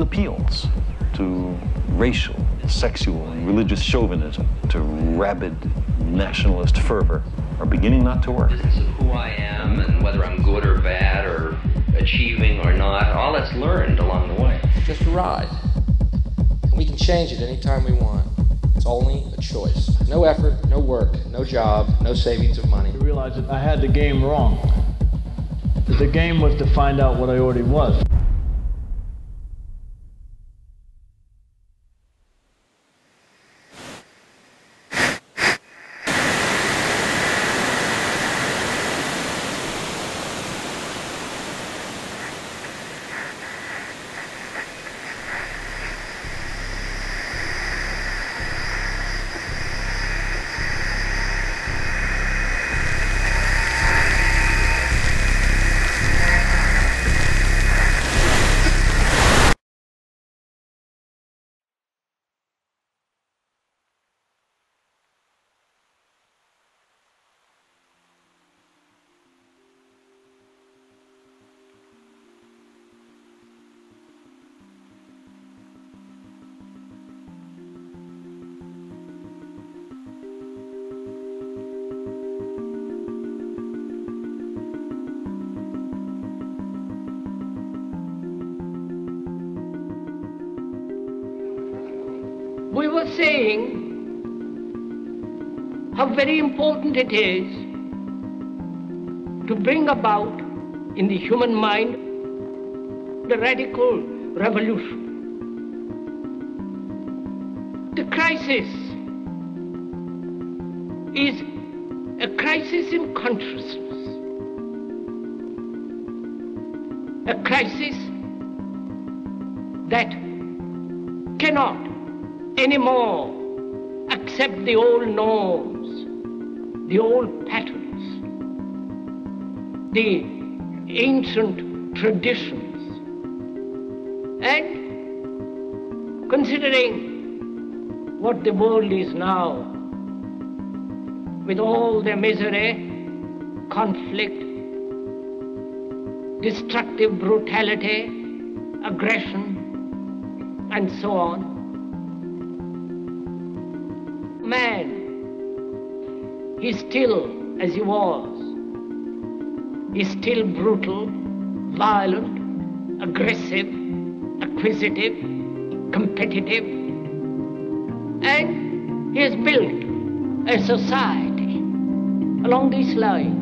appeals to racial, sexual, and religious chauvinism, to rabid nationalist fervor, are beginning not to work. Business of who I am and whether I'm good or bad or achieving or not, all that's learned along the way. It's just a ride. And we can change it anytime we want. It's only a choice. No effort, no work, no job, no savings of money. I realized that I had the game wrong. That the game was to find out what I already was. We were saying how very important it is to bring about in the human mind the radical revolution. The crisis is a crisis in consciousness, a crisis that cannot anymore accept the old norms, the old patterns, the ancient traditions. And considering what the world is now, with all the misery, conflict, destructive brutality, aggression, and so on, man is still as he was. He's still brutal, violent, aggressive, acquisitive, competitive, and he has built a society along these lines.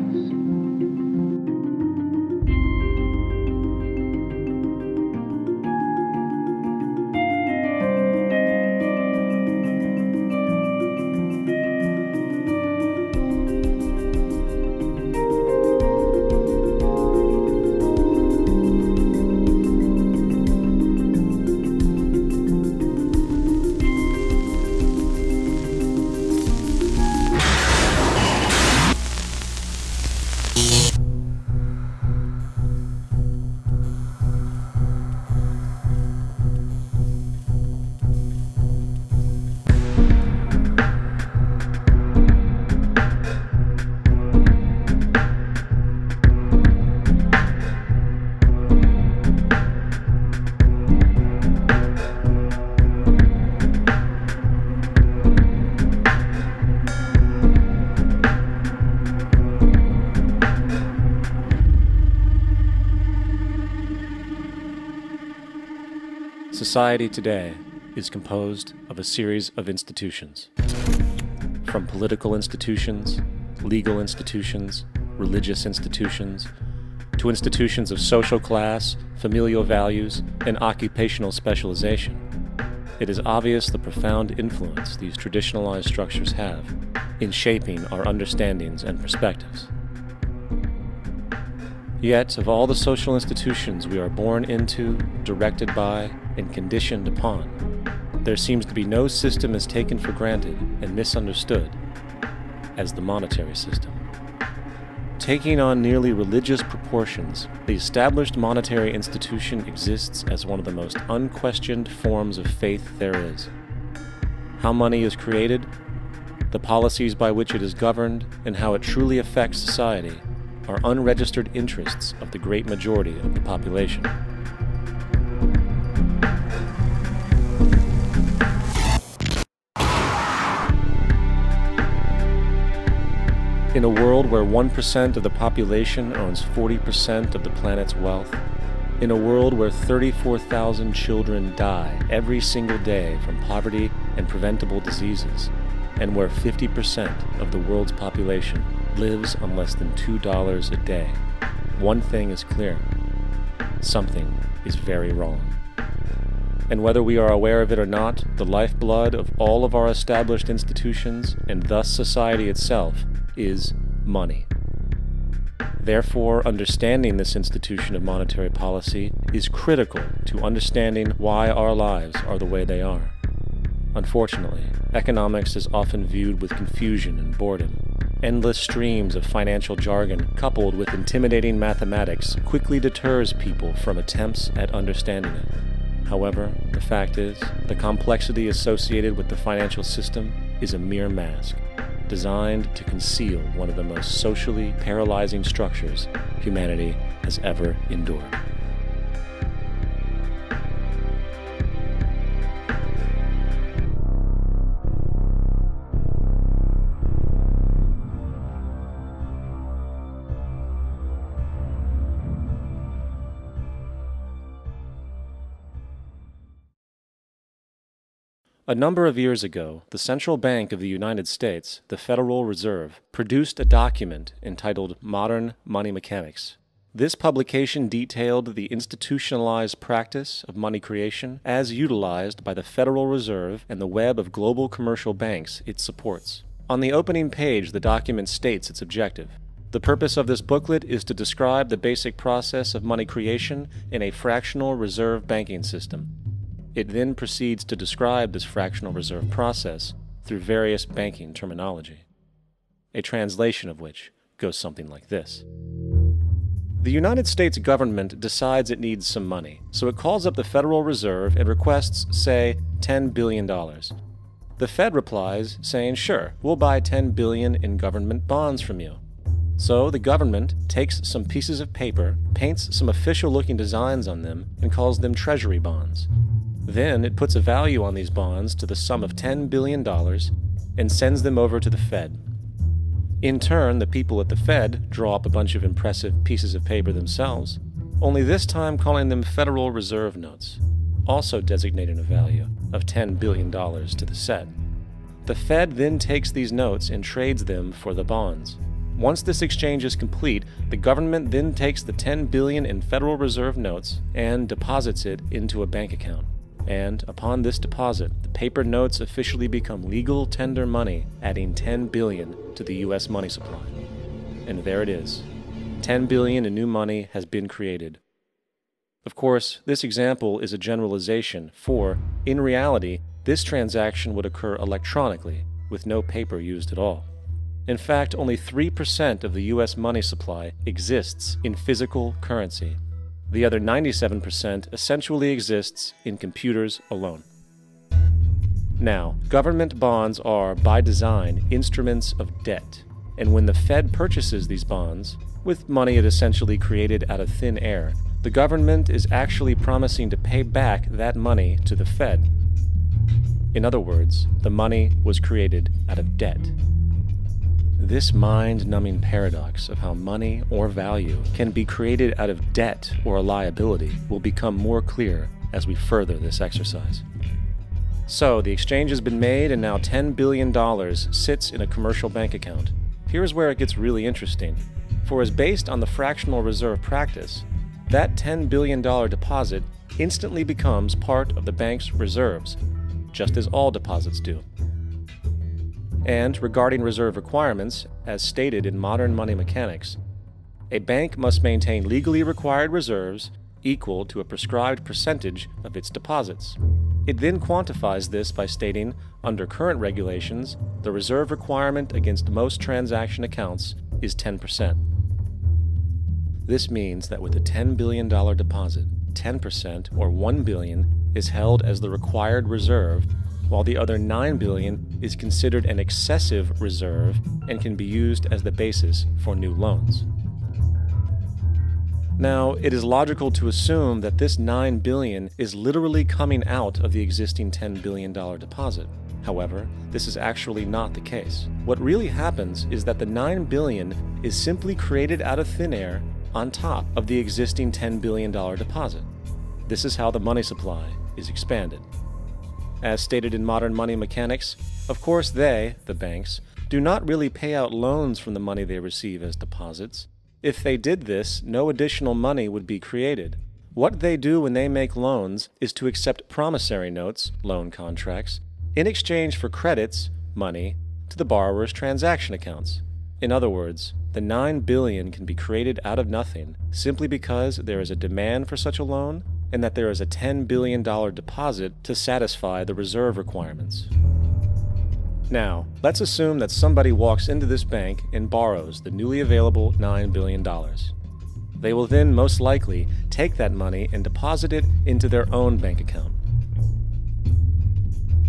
Society today is composed of a series of institutions. From political institutions, legal institutions, religious institutions, to institutions of social class, familial values, and occupational specialization. It is obvious the profound influence these traditionalized structures have in shaping our understandings and perspectives. Yet, of all the social institutions we are born into, directed by, and conditioned upon, there seems to be no system as taken for granted and misunderstood as the monetary system. Taking on nearly religious proportions, the established monetary institution exists as one of the most unquestioned forms of faith there is. How money is created, the policies by which it is governed, and how it truly affects society are unregistered interests of the great majority of the population. In a world where 1% of the population owns 40% of the planet's wealth, in a world where 34,000 children die every single day from poverty and preventable diseases, and where 50% of the world's population lives on less than $2 a day, one thing is clear: something is very wrong. And whether we are aware of it or not, the lifeblood of all of our established institutions, and thus society itself, is money. Therefore, understanding this institution of monetary policy is critical to understanding why our lives are the way they are. Unfortunately, economics is often viewed with confusion and boredom. Endless streams of financial jargon coupled with intimidating mathematics quickly deters people from attempts at understanding it. However, the fact is, the complexity associated with the financial system is a mere mask, designed to conceal one of the most socially paralyzing structures humanity has ever endured. A number of years ago, the Central Bank of the United States, the Federal Reserve, produced a document entitled Modern Money Mechanics. This publication detailed the institutionalized practice of money creation as utilized by the Federal Reserve and the web of global commercial banks it supports. On the opening page, the document states its objective. The purpose of this booklet is to describe the basic process of money creation in a fractional reserve banking system. It then proceeds to describe this fractional reserve process through various banking terminology, a translation of which goes something like this. The United States government decides it needs some money, so it calls up the Federal Reserve and requests, say, $10 billion. The Fed replies, saying, sure, we'll buy $10 billion in government bonds from you. So the government takes some pieces of paper, paints some official-looking designs on them, and calls them treasury bonds. Then it puts a value on these bonds to the sum of $10 billion and sends them over to the Fed. In turn, the people at the Fed draw up a bunch of impressive pieces of paper themselves, only this time calling them Federal Reserve notes, also designating a value of $10 billion to the set. The Fed then takes these notes and trades them for the bonds. Once this exchange is complete, the government then takes the $10 billion in Federal Reserve notes and deposits it into a bank account. And upon this deposit, the paper notes officially become legal tender money, adding $10 billion to the U.S. money supply. And there it is. $10 billion in new money has been created. Of course, this example is a generalization, for, in reality, this transaction would occur electronically, with no paper used at all. In fact, only 3% of the U.S. money supply exists in physical currency. The other 97% essentially exists in computers alone. Now, government bonds are, by design, instruments of debt, and when the Fed purchases these bonds, with money it essentially created out of thin air, the government is actually promising to pay back that money to the Fed. In other words, the money was created out of debt. This mind-numbing paradox of how money or value can be created out of debt or a liability will become more clear as we further this exercise. So, the exchange has been made and now $10 billion sits in a commercial bank account. Here's where it gets really interesting. For as based on the fractional reserve practice, that $10 billion deposit instantly becomes part of the bank's reserves, just as all deposits do. And regarding reserve requirements, as stated in Modern Money Mechanics, a bank must maintain legally required reserves equal to a prescribed percentage of its deposits. It then quantifies this by stating, under current regulations, the reserve requirement against most transaction accounts is 10%. This means that with a $10 billion deposit, 10%, or $1 billion, is held as the required reserve, while the other $9 billion is considered an excessive reserve and can be used as the basis for new loans. Now, it is logical to assume that this $9 billion is literally coming out of the existing $10 billion deposit. However, this is actually not the case. What really happens is that the $9 billion is simply created out of thin air on top of the existing $10 billion deposit. This is how the money supply is expanded. As stated in modern money mechanics, of course they, the banks, do not really pay out loans from the money they receive as deposits. If they did this, no additional money would be created. What they do when they make loans is to accept promissory notes, loan contracts, in exchange for credits, money, to the borrower's transaction accounts. In other words, the $9 billion can be created out of nothing simply because there is a demand for such a loan and that there is a $10 billion deposit to satisfy the reserve requirements. Now, let's assume that somebody walks into this bank and borrows the newly available $9 billion. They will then most likely take that money and deposit it into their own bank account.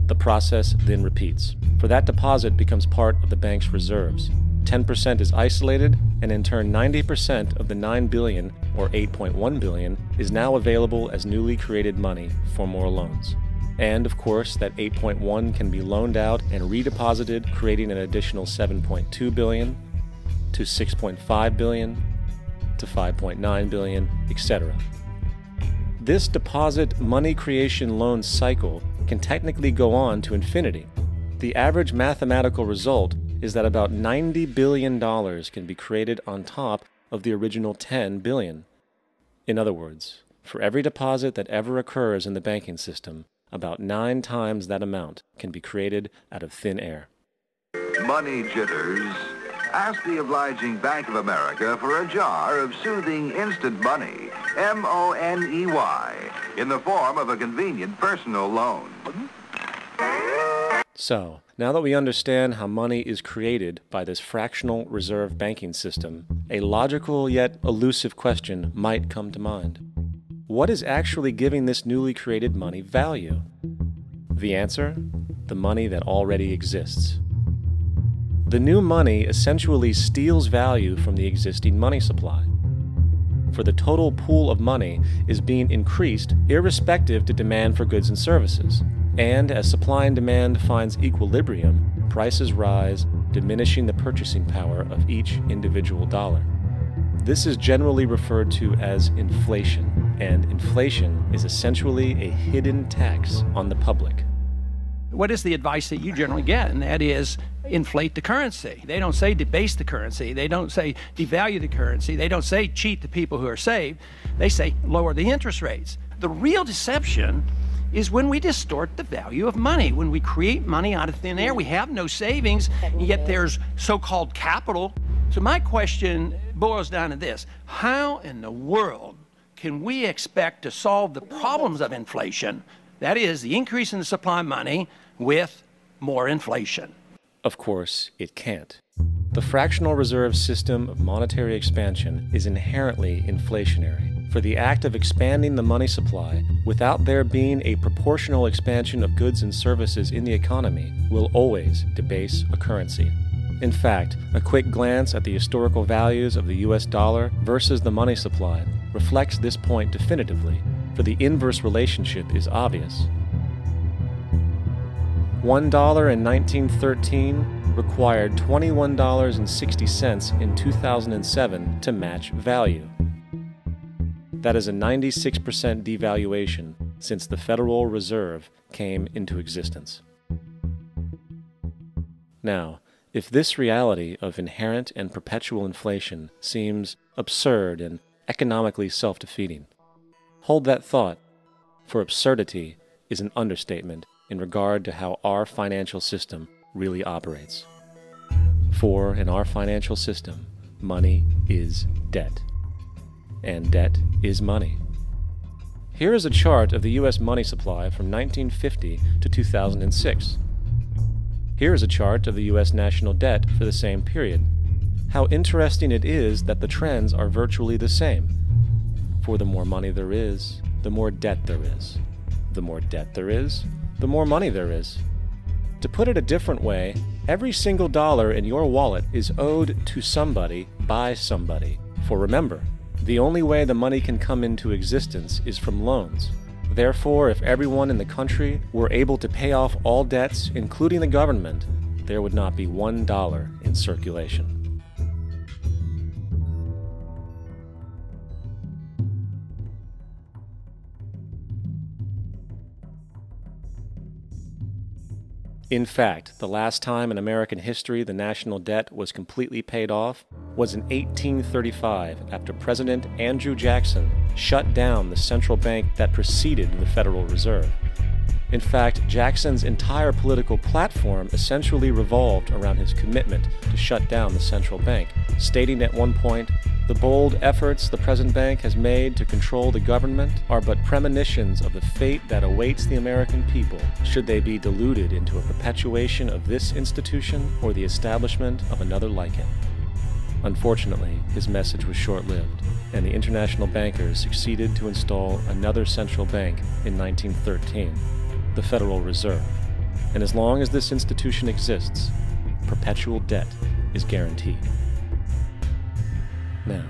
The process then repeats, for that deposit becomes part of the bank's reserves. 10% is isolated, and in turn 90% of the $9 billion, or $8.1 billion, is now available as newly created money for more loans. And of course, that 8.1 can be loaned out and redeposited, creating an additional 7.2 billion, to 6.5 billion, to 5.9 billion, etc. This deposit money creation loan cycle can technically go on to infinity. The average mathematical result is that about $90 billion can be created on top of the original $10 billion. In other words, for every deposit that ever occurs in the banking system, about 9 times that amount can be created out of thin air. Money jitters. Ask the obliging Bank of America for a jar of soothing instant money, M-O-N-E-Y, in the form of a convenient personal loan. So, now that we understand how money is created by this fractional reserve banking system, a logical yet elusive question might come to mind. What is actually giving this newly created money value? The answer? The money that already exists. The new money essentially steals value from the existing money supply. For the total pool of money is being increased irrespective to demand for goods and services. And as supply and demand finds equilibrium, prices rise, diminishing the purchasing power of each individual dollar. This is generally referred to as inflation, and inflation is essentially a hidden tax on the public. What is the advice that you generally get? And that is inflate the currency. They don't say debase the currency. They don't say devalue the currency. They don't say cheat the people who are saved. They say lower the interest rates. The real deception is when we distort the value of money. When we create money out of thin air, we have no savings, and yet there's so-called capital. So my question boils down to this: how in the world can we expect to solve the problems of inflation, that is, the increase in the supply of money, with more inflation? Of course, it can't. The fractional reserve system of monetary expansion is inherently inflationary. For the act of expanding the money supply without there being a proportional expansion of goods and services in the economy will always debase a currency. In fact, a quick glance at the historical values of the US dollar versus the money supply reflects this point definitively, for the inverse relationship is obvious. $1 in 1913 required $21.60 in 2007 to match value. That is a 96% devaluation since the Federal Reserve came into existence. Now, if this reality of inherent and perpetual inflation seems absurd and economically self-defeating, hold that thought, for absurdity is an understatement in regard to how our financial system really operates. For in our financial system, money is debt. And debt is money. Here is a chart of the U.S. money supply from 1950 to 2006. Here is a chart of the U.S. national debt for the same period. How interesting it is that the trends are virtually the same. For the more money there is, the more debt there is. The more debt there is, the more money there is. To put it a different way, every single dollar in your wallet is owed to somebody by somebody. For remember, the only way the money can come into existence is from loans. Therefore, if everyone in the country were able to pay off all debts, including the government, there would not be $1 in circulation. In fact, the last time in American history the national debt was completely paid off was in 1835 after President Andrew Jackson shut down the central bank that preceded the Federal Reserve. In fact, Jackson's entire political platform essentially revolved around his commitment to shut down the central bank, stating at one point, "The bold efforts the present bank has made to control the government are but premonitions of the fate that awaits the American people should they be deluded into a perpetuation of this institution or the establishment of another like it." Unfortunately, his message was short-lived, and the international bankers succeeded to install another central bank in 1913, the Federal Reserve. And as long as this institution exists, perpetual debt is guaranteed. Now,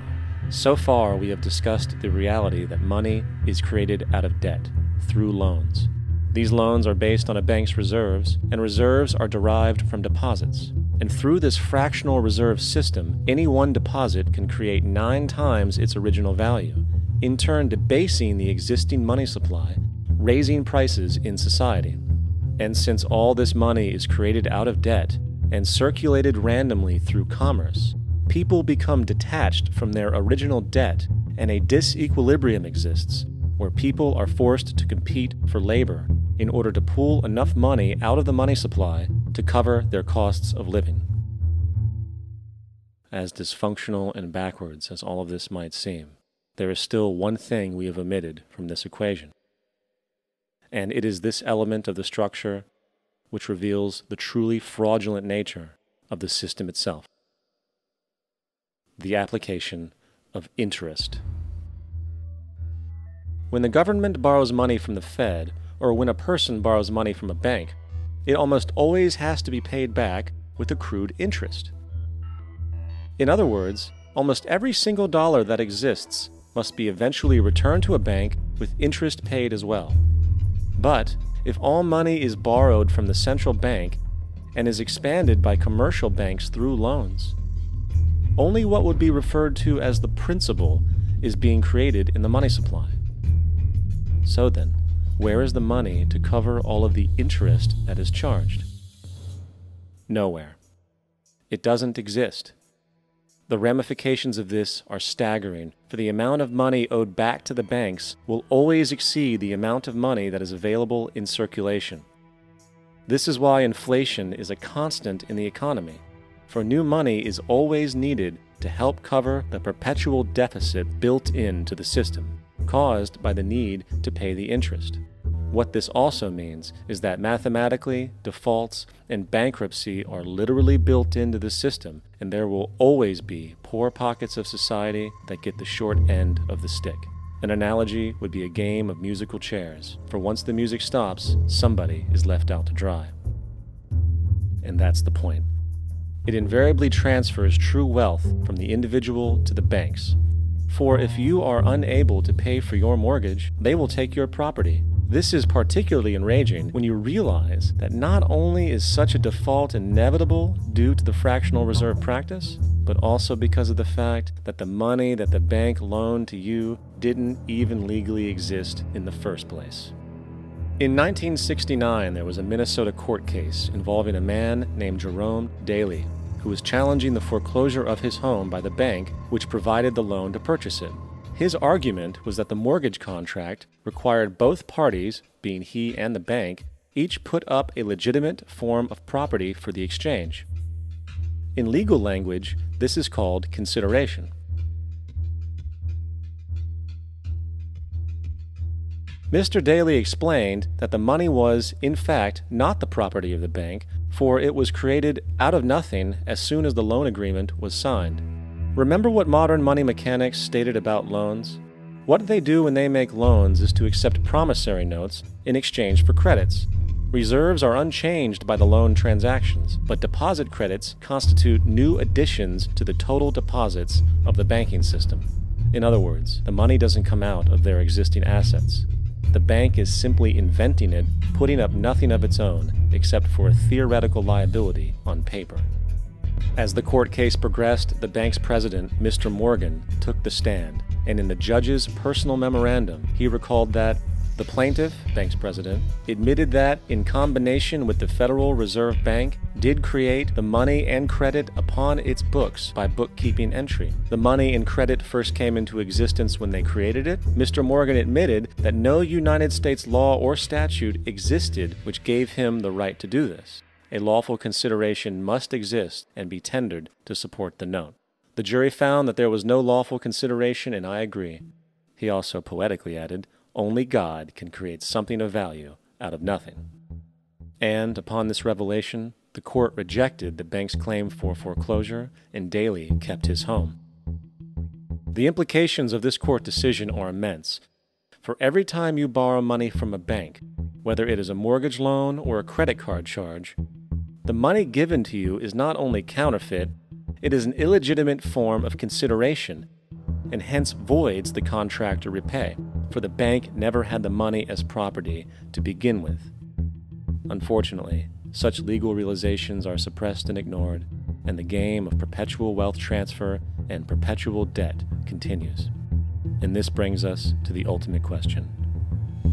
so far we have discussed the reality that money is created out of debt, through loans. These loans are based on a bank's reserves, and reserves are derived from deposits. And through this fractional reserve system, any one deposit can create 9 times its original value, in turn debasing the existing money supply, raising prices in society. And since all this money is created out of debt and circulated randomly through commerce, people become detached from their original debt, and a disequilibrium exists where people are forced to compete for labor in order to pull enough money out of the money supply to cover their costs of living. As dysfunctional and backwards as all of this might seem, there is still one thing we have omitted from this equation. And it is this element of the structure which reveals the truly fraudulent nature of the system itself: the application of interest. When the government borrows money from the Fed, or when a person borrows money from a bank, it almost always has to be paid back with accrued interest. In other words, almost every single dollar that exists must be eventually returned to a bank with interest paid as well. But if all money is borrowed from the central bank and is expanded by commercial banks through loans, only what would be referred to as the principal is being created in the money supply. So then, where is the money to cover all of the interest that is charged? Nowhere. It doesn't exist. The ramifications of this are staggering, for the amount of money owed back to the banks will always exceed the amount of money that is available in circulation. This is why inflation is a constant in the economy, for new money is always needed to help cover the perpetual deficit built into the system, caused by the need to pay the interest. What this also means is that mathematically, defaults and bankruptcy are literally built into the system, and there will always be poor pockets of society that get the short end of the stick. An analogy would be a game of musical chairs, for once the music stops, somebody is left out to dry. And that's the point. It invariably transfers true wealth from the individual to the banks. For if you are unable to pay for your mortgage, they will take your property. This is particularly enraging when you realize that not only is such a default inevitable due to the fractional reserve practice, but also because of the fact that the money that the bank loaned to you didn't even legally exist in the first place. In 1969, there was a Minnesota court case involving a man named Jerome Daly, who was challenging the foreclosure of his home by the bank which provided the loan to purchase it. His argument was that the mortgage contract required both parties, being he and the bank, each put up a legitimate form of property for the exchange. In legal language, this is called consideration. Mr. Daly explained that the money was, in fact, not the property of the bank, for it was created out of nothing as soon as the loan agreement was signed. Remember what modern money mechanics stated about loans? What they do when they make loans is to accept promissory notes in exchange for credits. Reserves are unchanged by the loan transactions, but deposit credits constitute new additions to the total deposits of the banking system. In other words, the money doesn't come out of their existing assets. the bank is simply inventing it, putting up nothing of its own except for a theoretical liability on paper. As the court case progressed, the bank's president, Mr. Morgan, took the stand, and in the judge's personal memorandum, he recalled that the plaintiff, bank's president, admitted that, in combination with the Federal Reserve Bank, did create the money and credit upon its books by bookkeeping entry. The money and credit first came into existence when they created it. Mr. Morgan admitted that no United States law or statute existed which gave him the right to do this. A lawful consideration must exist and be tendered to support the note. The jury found that there was no lawful consideration, and I agree. He also poetically added, "Only God can create something of value out of nothing." And upon this revelation, the court rejected the bank's claim for foreclosure, and Daly kept his home. The implications of this court decision are immense. For every time you borrow money from a bank, whether it is a mortgage loan or a credit card charge, the money given to you is not only counterfeit, it is an illegitimate form of consideration, and hence voids the contract to repay, for the bank never had the money as property to begin with. Unfortunately, such legal realizations are suppressed and ignored, and the game of perpetual wealth transfer and perpetual debt continues. And this brings us to the ultimate question: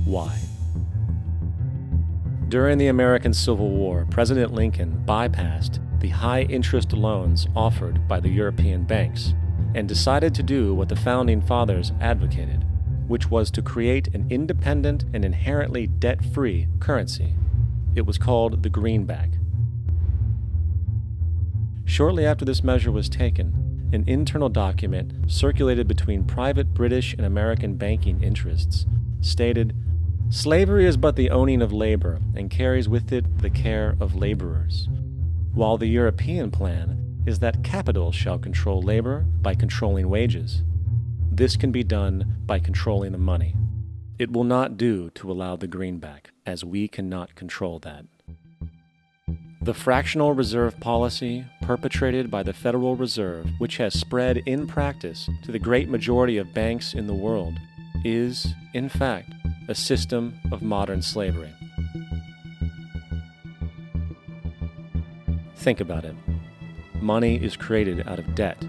why? During the American Civil War, President Lincoln bypassed the high-interest loans offered by the European banks and decided to do what the Founding Fathers advocated, which was to create an independent and inherently debt-free currency. It was called the greenback. Shortly after this measure was taken, an internal document circulated between private British and American banking interests stated, "Slavery is but the owning of labor and carries with it the care of laborers, while the European plan is that capital shall control labor by controlling wages. This can be done by controlling the money. It will not do to allow the greenback, as we cannot control that." The fractional reserve policy perpetrated by the Federal Reserve, which has spread in practice to the great majority of banks in the world, is, in fact, a system of modern slavery. Think about it. Money is created out of debt.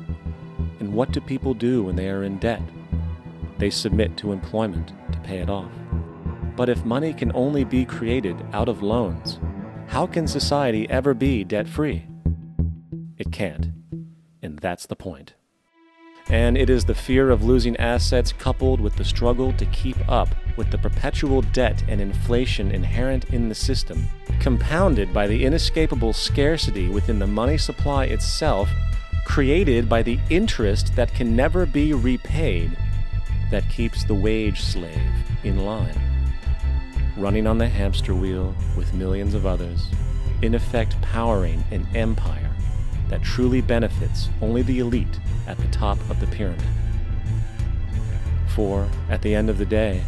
And what do people do when they are in debt? They submit to employment to pay it off. But if money can only be created out of loans, how can society ever be debt-free? It can't. And that's the point. And it is the fear of losing assets coupled with the struggle to keep up with the perpetual debt and inflation inherent in the system, compounded by the inescapable scarcity within the money supply itself, created by the interest that can never be repaid, that keeps the wage slave in line, running on the hamster wheel with millions of others, in effect powering an empire that truly benefits only the elite at the top of the pyramid. For, at the end of the day,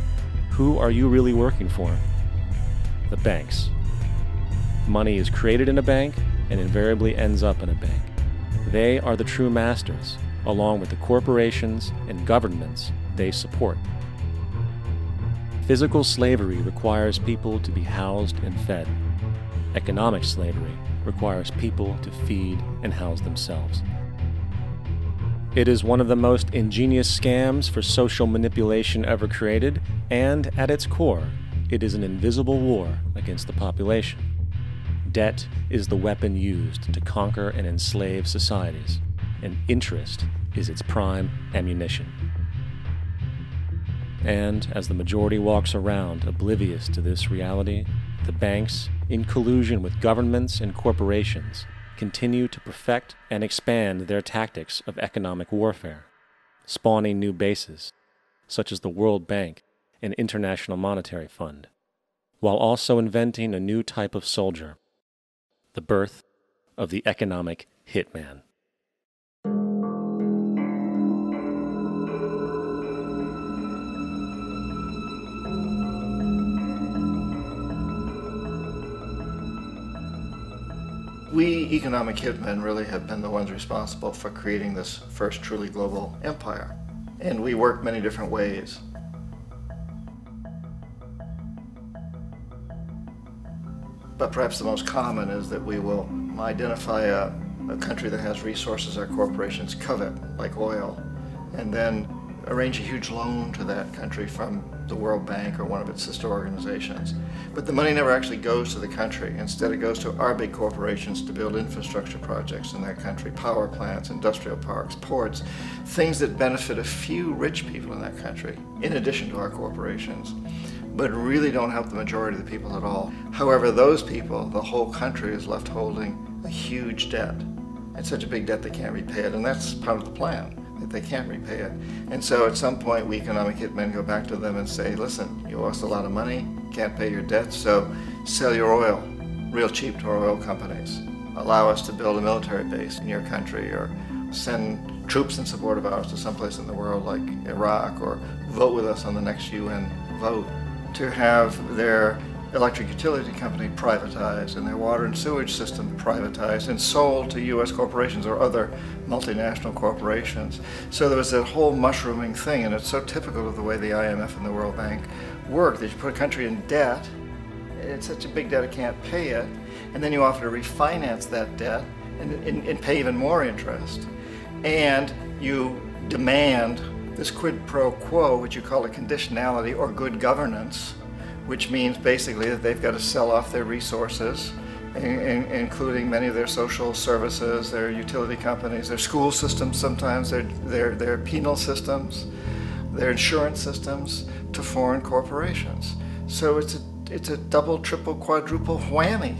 who are you really working for? The banks. Money is created in a bank and invariably ends up in a bank. They are the true masters, along with the corporations and governments they support. Physical slavery requires people to be housed and fed. Economic slavery requires people to feed and house themselves. It is one of the most ingenious scams for social manipulation ever created, and at its core, it is an invisible war against the population. Debt is the weapon used to conquer and enslave societies, and interest is its prime ammunition. And as the majority walks around oblivious to this reality, the banks, in collusion with governments and corporations, continue to perfect and expand their tactics of economic warfare, spawning new bases, such as the World Bank and International Monetary Fund, while also inventing a new type of soldier, the birth of the economic hitman. We economic hitmen really have been the ones responsible for creating this first truly global empire. And we work many different ways. But perhaps the most common is that we will identify a country that has resources our corporations covet, like oil, and then arrange a huge loan to that country from the World Bank or one of its sister organizations. But the money never actually goes to the country. Instead, it goes to our big corporations to build infrastructure projects in that country, power plants, industrial parks, ports, things that benefit a few rich people in that country, in addition to our corporations, but really don't help the majority of the people at all. However, those people, the whole country is left holding a huge debt. It's such a big debt they can't repay it, and that's part of the plan, that they can't repay it. And so at some point, we economic hitmen go back to them and say, listen, you owe us a lot of money, can't pay your debts, so sell your oil real cheap to our oil companies. Allow us to build a military base in your country, or send troops in support of ours to someplace in the world like Iraq, or vote with us on the next UN vote. To have their electric utility company privatized and their water and sewage system privatized and sold to U.S. corporations or other multinational corporations. So there was that whole mushrooming thing, and it's so typical of the way the IMF and the World Bank work, that you put a country in debt, it's such a big debt it can't pay it, and then you offer to refinance that debt and pay even more interest. And you demand this quid pro quo, which you call a conditionality or good governance, which means basically that they've got to sell off their resources, including many of their social services, their utility companies, their school systems sometimes, their penal systems, their insurance systems, to foreign corporations. So it's a double, triple, quadruple whammy.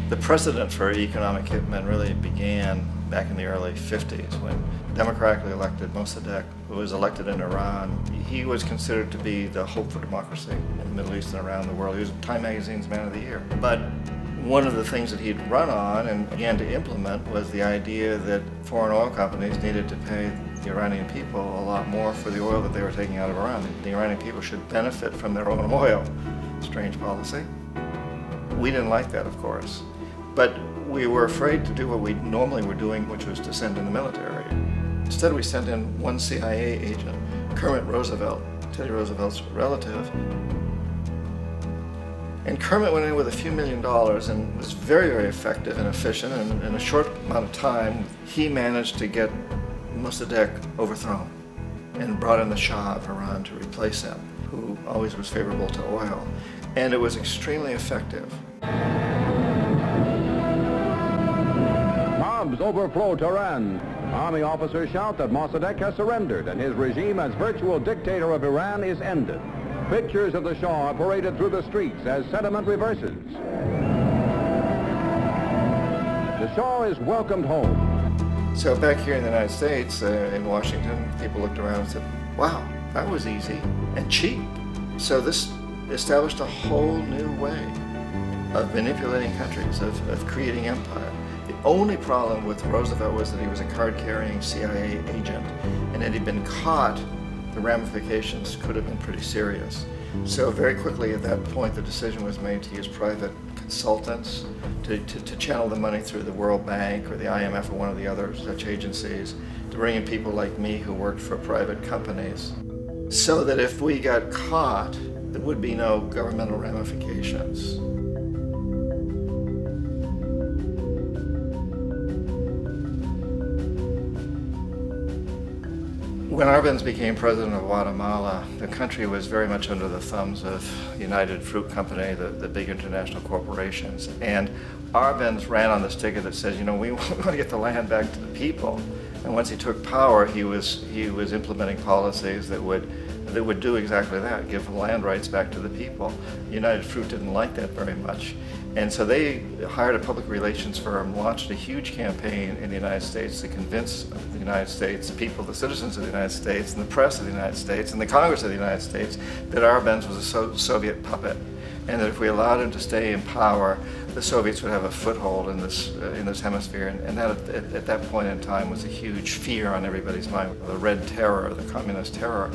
The precedent for economic hitmen really began back in the early 50s when democratically elected Mossadegh, who was elected in Iran, he was considered to be the hope for democracy in the Middle East and around the world. He was Time Magazine's Man of the Year. But one of the things that he'd run on and began to implement was the idea that foreign oil companies needed to pay the Iranian people a lot more for the oil that they were taking out of Iran. The Iranian people should benefit from their own oil. Strange policy. We didn't like that, of course. But we were afraid to do what we normally were doing, which was to send in the military. Instead, we sent in one CIA agent, Kermit Roosevelt, Teddy Roosevelt's relative. And Kermit went in with a few $1 million and was very, very effective and efficient. And in a short amount of time, he managed to get Mossadegh overthrown and brought in the Shah of Iran to replace him, who always was favorable to oil. And it was extremely effective. Mobs overflow Tehran. Army officers shout that Mossadegh has surrendered and his regime as virtual dictator of Iran is ended. Pictures of the Shah are paraded through the streets as sentiment reverses. The Shah is welcomed home. So back here in the United States, in Washington, people looked around and said, wow, that was easy and cheap. So this established a whole new way of manipulating countries, of creating empire. The only problem with Roosevelt was that he was a card-carrying CIA agent, and had he been caught, the ramifications could have been pretty serious. So very quickly at that point, the decision was made to use private consultants to channel the money through the World Bank or the IMF or one of the other such agencies, to bring in people like me who worked for private companies, so that if we got caught, there would be no governmental ramifications. When Arbenz became president of Guatemala, the country was very much under the thumbs of United Fruit Company, the big international corporations. And Arbenz ran on this ticket that says, you know, we want to get the land back to the people. And once he took power, he was implementing policies that would do exactly that, give the land rights back to the people. United Fruit didn't like that very much. And so they hired a public relations firm, launched a huge campaign in the United States to convince the United States people, the citizens of the United States, and the press of the United States, and the Congress of the United States, that Arbenz was a Soviet puppet, and that if we allowed him to stay in power, the Soviets would have a foothold in this hemisphere. And that, at that point in time, was a huge fear on everybody's mind, the Red Terror, the Communist terror.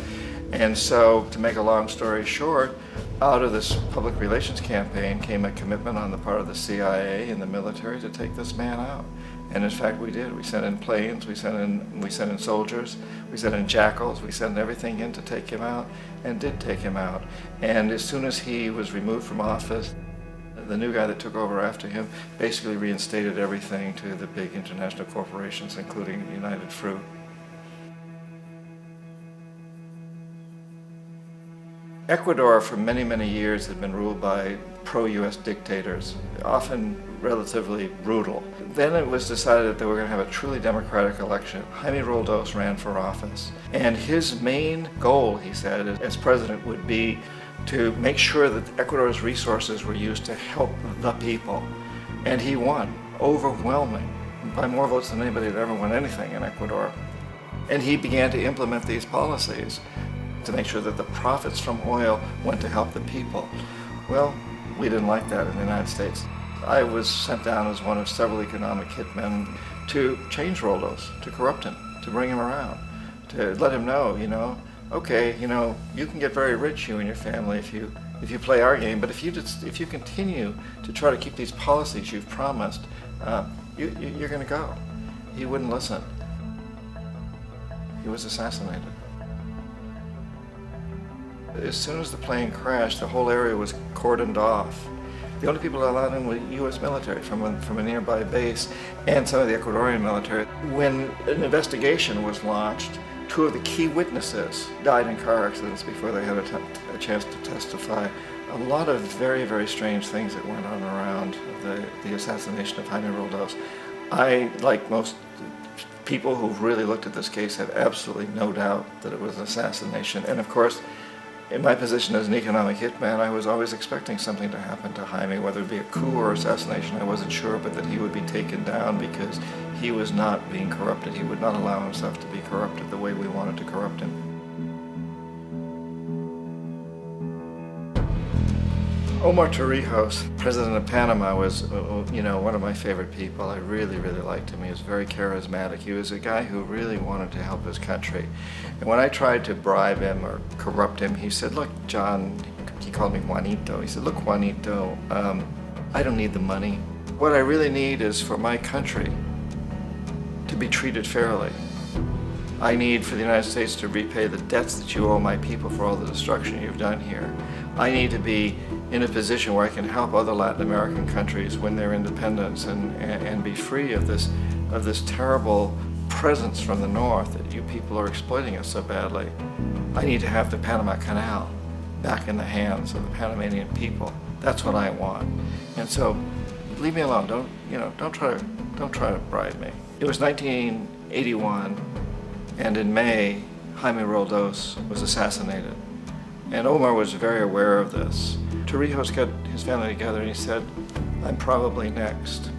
And so, to make a long story short, out of this public relations campaign came a commitment on the part of the CIA and the military to take this man out. And in fact, we did. We sent in planes, we sent in soldiers, we sent in jackals, we sent everything in to take him out, and did take him out. And as soon as he was removed from office, the new guy that took over after him basically reinstated everything to the big international corporations, including United Fruit. Ecuador for many, many years had been ruled by pro-US dictators, often relatively brutal. Then it was decided that they were going to have a truly democratic election. Jaime Roldos ran for office, and his main goal, he said, as president would be to make sure that Ecuador's resources were used to help the people. And he won, overwhelming, by more votes than anybody had ever won anything in Ecuador. And he began to implement these policies to make sure that the profits from oil went to help the people. Well, we didn't like that in the United States. I was sent down as one of several economic hitmen to change Roldos, to corrupt him, to bring him around, to let him know, okay, you can get very rich, you and your family, if you play our game, but if you continue to try to keep these policies you've promised, you're going to go. He wouldn't listen. He was assassinated. As soon as the plane crashed, the whole area was cordoned off. The only people allowed in were U.S. military from a nearby base and some of the Ecuadorian military. When an investigation was launched, 2 of the key witnesses died in car accidents before they had a chance to testify. A lot of very, very strange things that went on around the assassination of Jaime Roldos. I, like most people who've really looked at this case, have absolutely no doubt that it was an assassination. And of course, in my position as an economic hitman, I was always expecting something to happen to Jaime, whether it be a coup or assassination, I wasn't sure, but that he would be taken down because he was not being corrupted. He would not allow himself to be corrupted the way we wanted to corrupt him. Omar Torrijos, president of Panama, was one of my favorite people. I really, really liked him. He was very charismatic. He was a guy who really wanted to help his country. And when I tried to bribe him or corrupt him, he said, look, John, he called me Juanito. He said, look, Juanito, I don't need the money. What I really need is for my country to be treated fairly. I need for the United States to repay the debts that you owe my people for all the destruction you've done here. I need to be in a position where I can help other Latin American countries win their independence and be free of this terrible presence from the north that you people are exploiting us so badly. I need to have the Panama Canal back in the hands of the Panamanian people. That's what I want. And so, leave me alone. Don't try to bribe me. It was 1981, and in May, Jaime Roldos was assassinated. And Omar was very aware of this. Torrijos got his family together and he said, I'm probably next,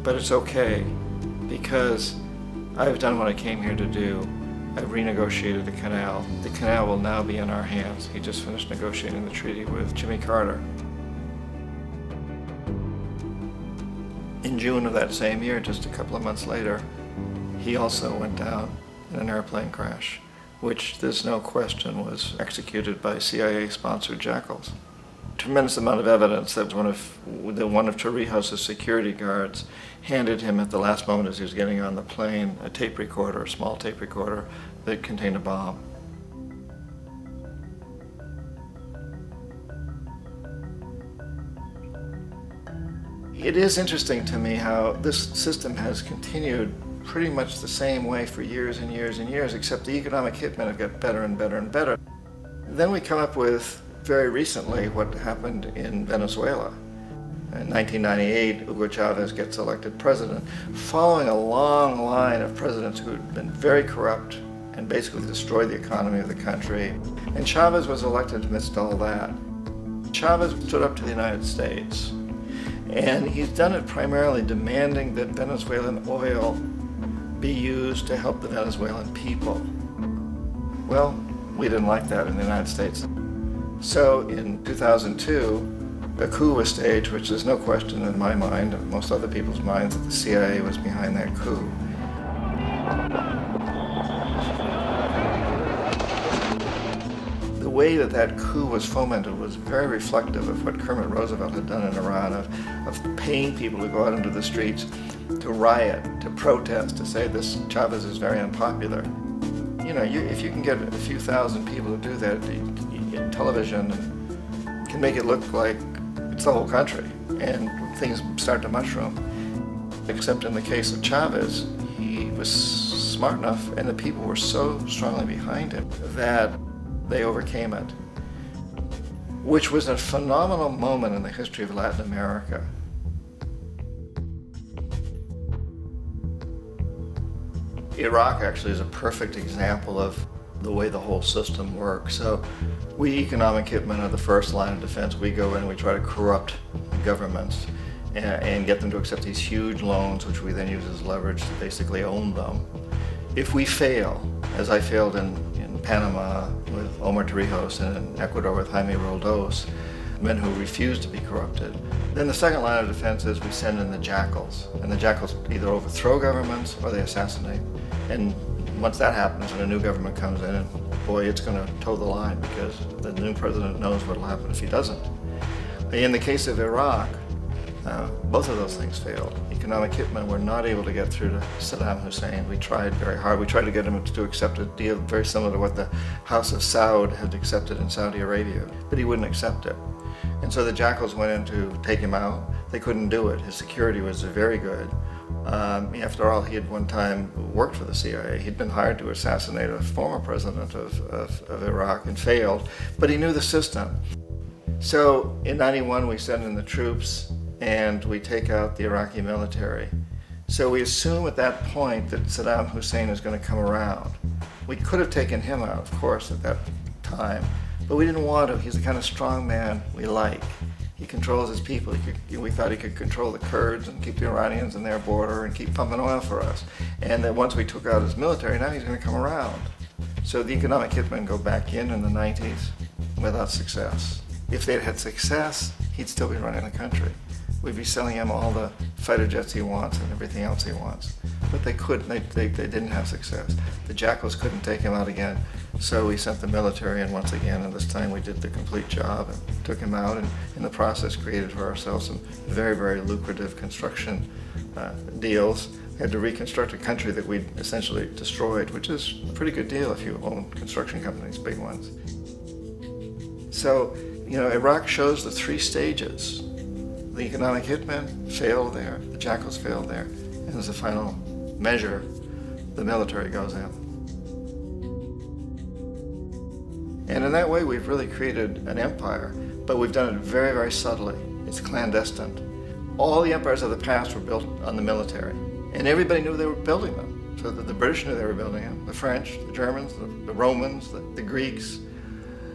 but it's okay because I've done what I came here to do. I've renegotiated the canal. The canal will now be in our hands. He just finished negotiating the treaty with Jimmy Carter. In June of that same year, just a couple of months later, he also went down in an airplane crash, which there's no question was executed by CIA-sponsored jackals. Tremendous amount of evidence that one of Torrijos' security guards handed him at the last moment as he was getting on the plane a tape recorder, a small tape recorder that contained a bomb. It is interesting to me how this system has continued pretty much the same way for years and years and years, except the economic hitmen have got better and better and better. Then we come up with, very recently, what happened in Venezuela. In 1998, Hugo Chavez gets elected president, following a long line of presidents who had been very corrupt and basically destroyed the economy of the country. And Chavez was elected amidst all that. Chavez stood up to the United States, and he's done it primarily demanding that Venezuelan oil be used to help the Venezuelan people. Well, we didn't like that in the United States. So in 2002, a coup was staged, which there's no question in my mind, and most other people's minds, that the CIA was behind that coup. The way that coup was fomented was very reflective of what Kermit Roosevelt had done in Iran, of paying people to go out into the streets, to riot, to protest, to say this Chavez is very unpopular. You know, if you can get a few thousand people to do that, television can make it look like it's the whole country, and things start to mushroom. Except in the case of Chavez, he was smart enough, and the people were so strongly behind him that they overcame it, which was a phenomenal moment in the history of Latin America. Iraq actually is a perfect example of the way the whole system works. So we economic hitmen are the first line of defense. We go in and we try to corrupt governments and get them to accept these huge loans, which we then use as leverage to basically own them. If we fail, as I failed in Panama with Omar Torrijos and in Ecuador with Jaime Roldos, men who refuse to be corrupted, then the second line of defense is we send in the jackals. And the jackals either overthrow governments or they assassinate. And once that happens and a new government comes in, and boy, it's going to toe the line because the new president knows what will happen if he doesn't. In the case of Iraq, both of those things failed. Economic hitmen were not able to get through to Saddam Hussein. We tried very hard. We tried to get him to accept a deal very similar to what the House of Saud had accepted in Saudi Arabia, but he wouldn't accept it. And so the jackals went in to take him out. They couldn't do it. His security was very good. After all, he had one time worked for the CIA. He'd been hired to assassinate a former president of Iraq and failed, but he knew the system. So in '91, we send in the troops and we take out the Iraqi military. So we assume at that point that Saddam Hussein is going to come around. We could have taken him out, of course, at that time, but we didn't want to. He's the kind of strong man we like. He controls his people. We thought he could control the Kurds and keep the Iranians in their border and keep pumping oil for us. And that once we took out his military, now he's going to come around. So the economic hitmen go back in the 90s without success. If they'd had success, he'd still be running the country. We'd be selling him all the fighter jets he wants and everything else he wants. But they couldn't, they didn't have success. The jackals couldn't take him out again, so we sent the military in once again, and this time we did the complete job and took him out, and in the process created for ourselves some very, very lucrative construction deals. We had to reconstruct a country that we'd essentially destroyed, which is a pretty good deal if you own construction companies, big ones. So, you know, Iraq shows the three stages. The economic hitmen failed there, the jackals failed there, and as a final measure, the military goes in. And in that way, we've really created an empire, but we've done it very, very subtly. It's clandestine. All the empires of the past were built on the military, and everybody knew they were building them. So that the British knew they were building them, the French, the Germans, the Romans, the Greeks.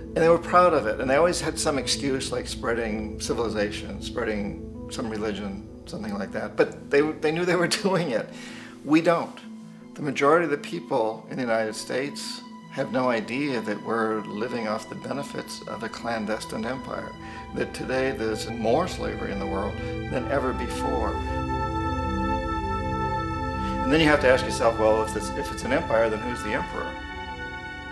And they were proud of it, and they always had some excuse like spreading civilization, spreading some religion, something like that. But they knew they were doing it. We don't. The majority of the people in the United States have no idea that we're living off the benefits of a clandestine empire, that today there's more slavery in the world than ever before. And then you have to ask yourself, well, if it's an empire, then who's the emperor?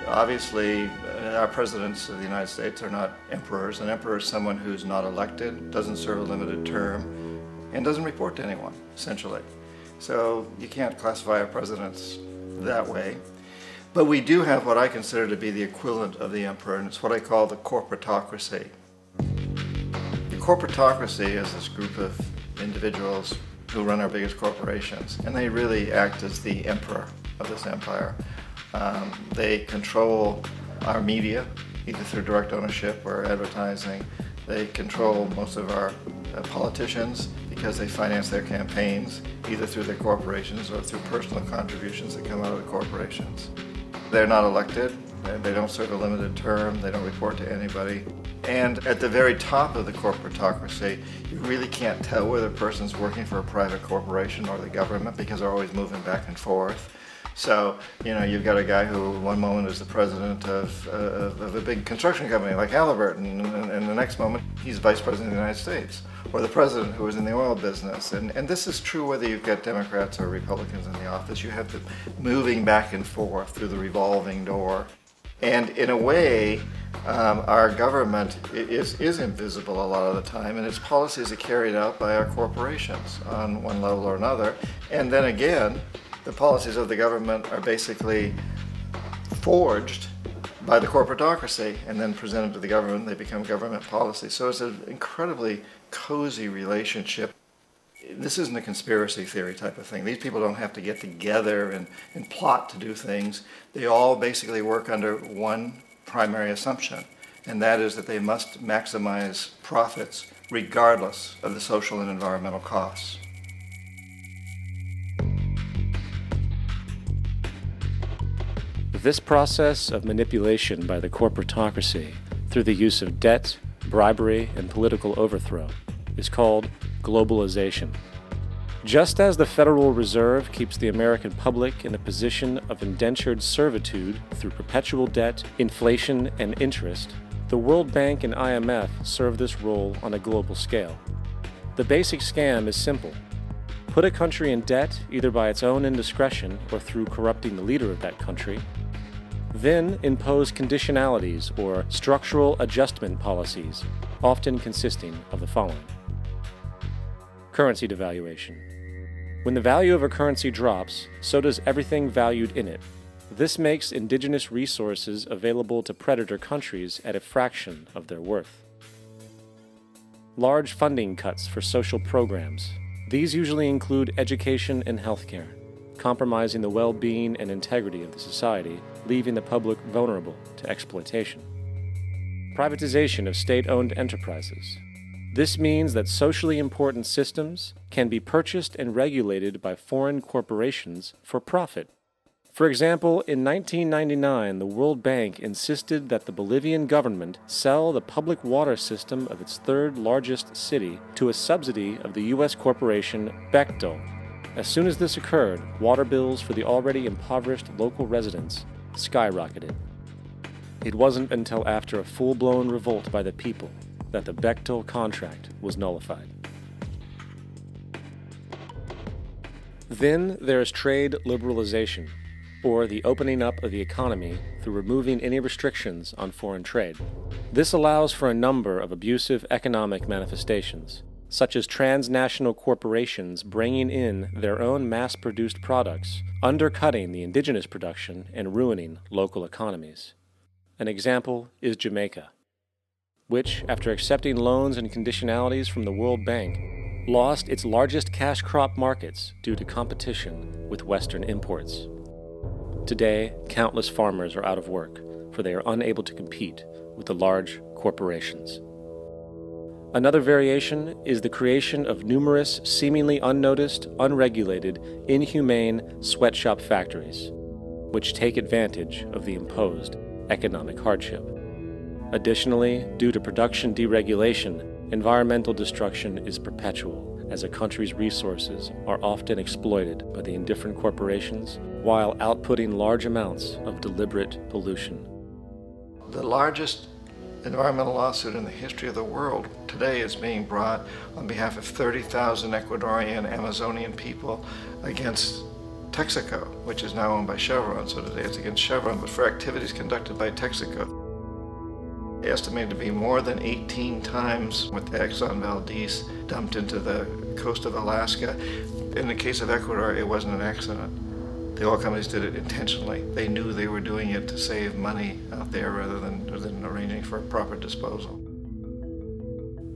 Obviously, our presidents of the United States are not emperors. An emperor is someone who's not elected, doesn't serve a limited term, and doesn't report to anyone, essentially. So you can't classify our presidents that way. But we do have what I consider to be the equivalent of the emperor, and it's what I call the corporatocracy. The corporatocracy is this group of individuals who run our biggest corporations, and they really act as the emperor of this empire. They control our media, either through direct ownership or advertising. They control most of our politicians because they finance their campaigns, either through their corporations or through personal contributions that come out of the corporations. They're not elected, they don't serve a limited term, they don't report to anybody. And at the very top of the corporatocracy, you really can't tell whether a person's working for a private corporation or the government because they're always moving back and forth. So, you know, you've got a guy who one moment is the president of a big construction company like Halliburton, and the next moment he's vice president of the United States, or the president who was in the oil business. And this is true whether you've got Democrats or Republicans in the office. You have the moving back and forth through the revolving door. And in a way, our government is invisible a lot of the time, and its policies are carried out by our corporations on one level or another. And then again, the policies of the government are basically forged by the corporatocracy and then presented to the government. They become government policy. So it's an incredibly cozy relationship. This isn't a conspiracy theory type of thing. These people don't have to get together and plot to do things. They all basically work under one primary assumption, and that is that they must maximize profits regardless of the social and environmental costs. This process of manipulation by the corporatocracy through the use of debt, bribery, and political overthrow is called globalization. Just as the Federal Reserve keeps the American public in a position of indentured servitude through perpetual debt, inflation, and interest, the World Bank and IMF serve this role on a global scale. The basic scam is simple. Put a country in debt either by its own indiscretion or through corrupting the leader of that country, then impose conditionalities or structural adjustment policies, often consisting of the following. Currency devaluation. When the value of a currency drops, so does everything valued in it. This makes indigenous resources available to predator countries at a fraction of their worth. Large funding cuts for social programs. These usually include education and healthcare, compromising the well-being and integrity of the society, leaving the public vulnerable to exploitation. Privatization of state-owned enterprises. This means that socially important systems can be purchased and regulated by foreign corporations for profit. For example, in 1999, the World Bank insisted that the Bolivian government sell the public water system of its third largest city to a subsidy of the U.S. corporation Bechtel. As soon as this occurred, water bills for the already impoverished local residents skyrocketed. It wasn't until after a full-blown revolt by the people that the Bechtel contract was nullified. Then there is trade liberalization, or the opening up of the economy through removing any restrictions on foreign trade. This allows for a number of abusive economic manifestations, such as transnational corporations bringing in their own mass-produced products, undercutting the indigenous production and ruining local economies. An example is Jamaica, which, after accepting loans and conditionalities from the World Bank, lost its largest cash crop markets due to competition with Western imports. Today, countless farmers are out of work, for they are unable to compete with the large corporations. Another variation is the creation of numerous seemingly unnoticed, unregulated, inhumane sweatshop factories, which take advantage of the imposed economic hardship. Additionally, due to production deregulation, environmental destruction is perpetual, as a country's resources are often exploited by the indifferent corporations while outputting large amounts of deliberate pollution. The largest environmental lawsuit in the history of the world today is being brought on behalf of 30,000 Ecuadorian Amazonian people against Texaco, which is now owned by Chevron. So today it's against Chevron, but for activities conducted by Texaco. Estimated to be more than 18 times what the Exxon Valdez dumped into the coast of Alaska. In the case of Ecuador, it wasn't an accident. The oil companies did it intentionally. They knew they were doing it to save money out there rather than arranging for proper disposal.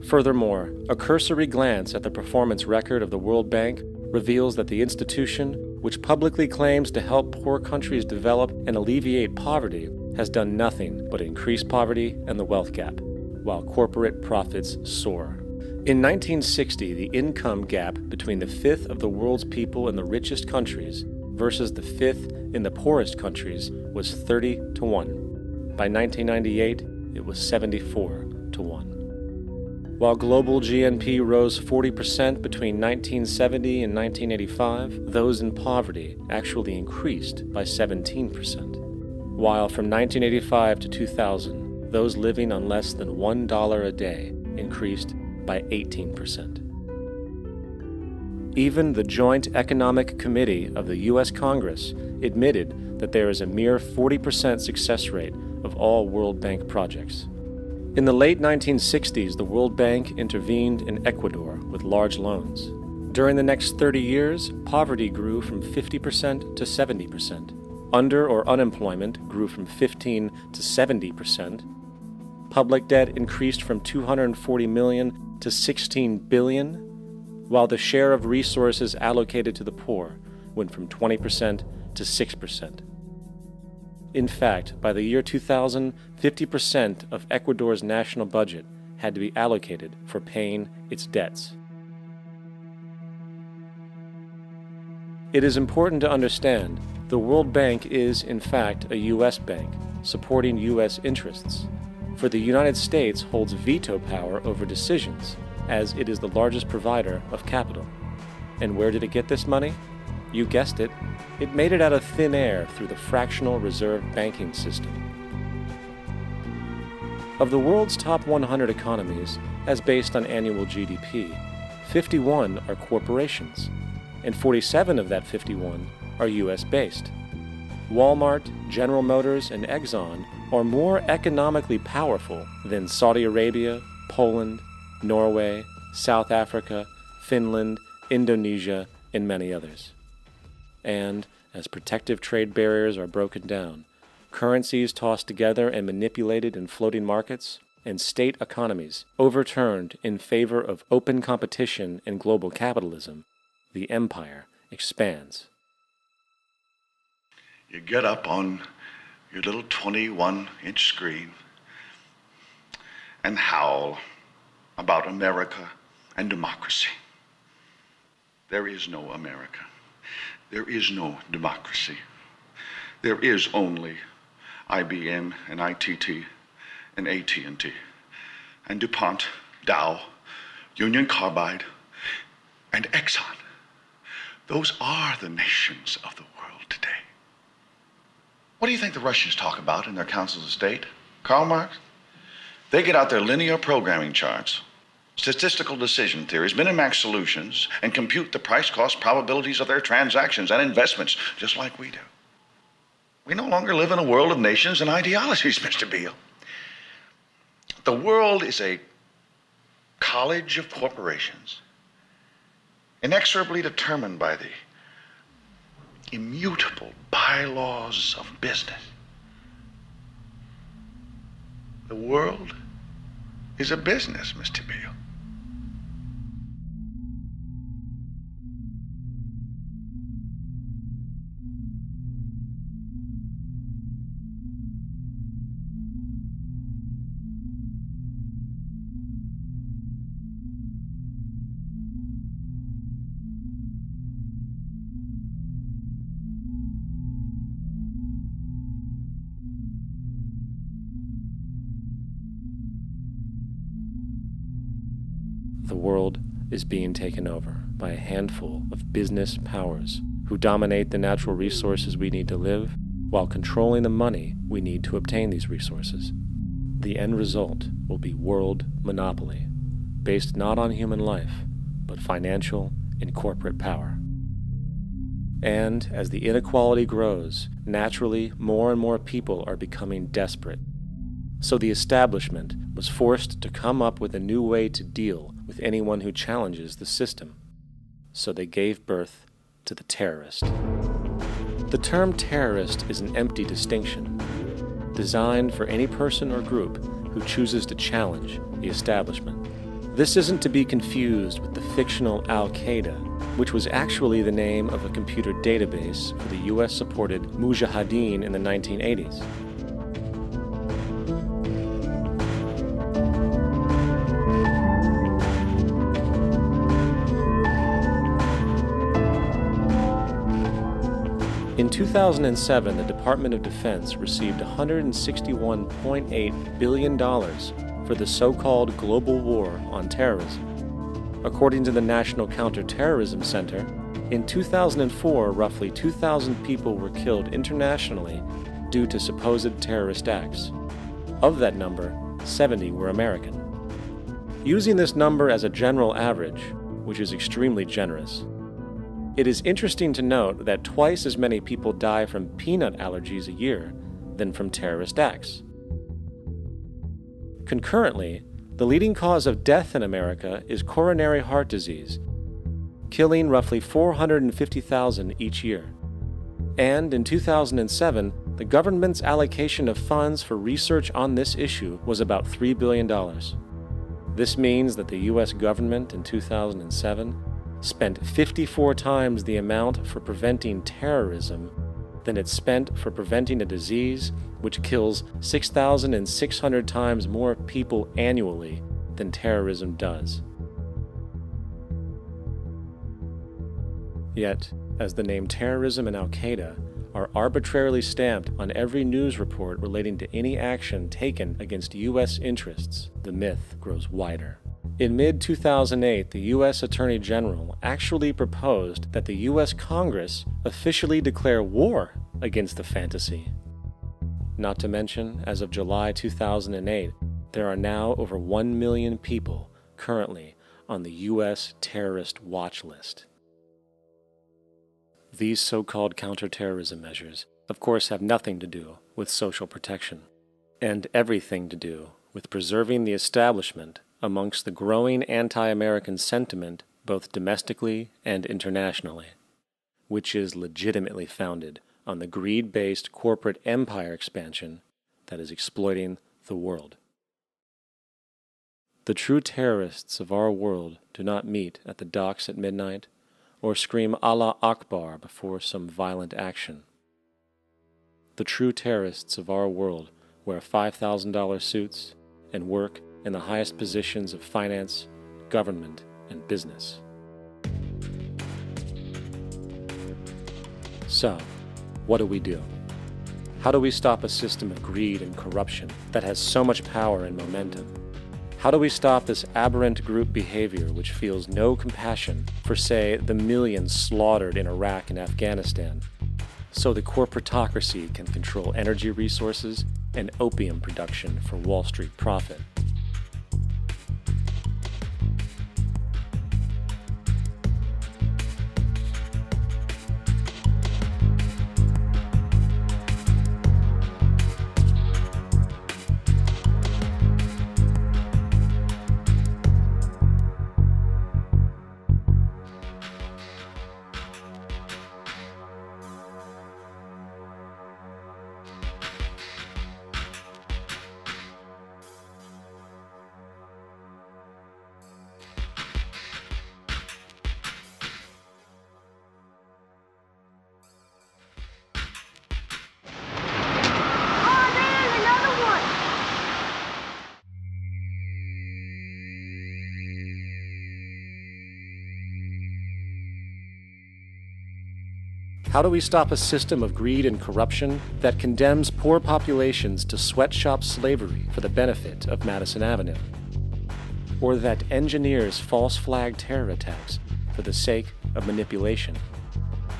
Furthermore, a cursory glance at the performance record of the World Bank reveals that the institution, which publicly claims to help poor countries develop and alleviate poverty, has done nothing but increase poverty and the wealth gap, while corporate profits soar. In 1960, the income gap between the fifth of the world's people in the richest countries versus the fifth in the poorest countries was 30 to 1. By 1998, it was 74 to 1. While global GNP rose 40% between 1970 and 1985, those in poverty actually increased by 17%. While from 1985 to 2000, those living on less than $1 a day increased by 18%. Even the Joint Economic Committee of the U.S. Congress admitted that there is a mere 40% success rate of all World Bank projects. In the late 1960s, the World Bank intervened in Ecuador with large loans. During the next 30 years, poverty grew from 50% to 70%. Under or unemployment grew from 15 to 70%. Public debt increased from 240 million to 16 billion, while the share of resources allocated to the poor went from 20% to 6%. In fact, by the year 2000, 50% of Ecuador's national budget had to be allocated for paying its debts. It is important to understand the World Bank is, in fact, a U.S. bank, supporting U.S. interests. For the United States holds veto power over decisions, as it is the largest provider of capital. And where did it get this money? You guessed it, it made it out of thin air through the fractional reserve banking system. Of the world's top 100 economies, as based on annual GDP, 51 are corporations, and 47 of that 51 are U.S.-based. Walmart, General Motors, and Exxon are more economically powerful than Saudi Arabia, Poland, Norway, South Africa, Finland, Indonesia, and many others. And, as protective trade barriers are broken down, currencies tossed together and manipulated in floating markets, and state economies overturned in favor of open competition and global capitalism, the empire expands. You get up on your little 21-inch screen and howl about America and democracy. There is no America. There is no democracy. There is only IBM and ITT and AT&T and DuPont, Dow, Union Carbide, and Exxon. Those are the nations of the world today. What do you think the Russians talk about in their councils of state? Karl Marx? They get out their linear programming charts, statistical decision theories, Minimax solutions, and compute the price-cost probabilities of their transactions and investments, just like we do. We no longer live in a world of nations and ideologies, Mr. Beale. The world is a college of corporations, inexorably determined by the immutable bylaws of business. The world is a business, Mr. Beale. The world is being taken over by a handful of business powers who dominate the natural resources we need to live while controlling the money we need to obtain these resources. The end result will be world monopoly, based not on human life, but financial and corporate power. And as the inequality grows, naturally more and more people are becoming desperate. So the establishment was forced to come up with a new way to deal with anyone who challenges the system. So they gave birth to the terrorist. The term terrorist is an empty distinction, designed for any person or group who chooses to challenge the establishment. This isn't to be confused with the fictional Al-Qaeda, which was actually the name of a computer database for the US-supported Mujahideen in the 1980s. In 2007, the Department of Defense received $161.8 billion for the so-called global war on terrorism. According to the National Counterterrorism Center, in 2004, roughly 2,000 people were killed internationally due to supposed terrorist acts. Of that number, 70 were American. Using this number as a general average, which is extremely generous, it is interesting to note that twice as many people die from peanut allergies a year than from terrorist acts. Concurrently, the leading cause of death in America is coronary heart disease, killing roughly 450,000 each year. And in 2007, the government's allocation of funds for research on this issue was about $3 billion. This means that the U.S. government in 2007 spent 54 times the amount for preventing terrorism than it spent for preventing a disease which kills 6,600 times more people annually than terrorism does. Yet, as the name terrorism and Al-Qaeda are arbitrarily stamped on every news report relating to any action taken against U.S. interests, the myth grows wider. In mid-2008, the U.S. Attorney General actually proposed that the U.S. Congress officially declare war against the fantasy. Not to mention, as of July 2008, there are now over 1 million people currently on the U.S. terrorist watch list. These so-called counterterrorism measures, of course, have nothing to do with social protection, and everything to do with preserving the establishment amongst the growing anti-American sentiment both domestically and internationally, which is legitimately founded on the greed-based corporate empire expansion that is exploiting the world. The true terrorists of our world do not meet at the docks at midnight or scream Allah Akbar before some violent action. The true terrorists of our world wear $5,000 suits and work in the highest positions of finance, government, and business. So, what do we do? How do we stop a system of greed and corruption that has so much power and momentum? How do we stop this aberrant group behavior which feels no compassion for, say, the millions slaughtered in Iraq and Afghanistan, so the corporatocracy can control energy resources and opium production for Wall Street profit? How do we stop a system of greed and corruption that condemns poor populations to sweatshop slavery for the benefit of Madison Avenue? Or that engineers false flag terror attacks for the sake of manipulation?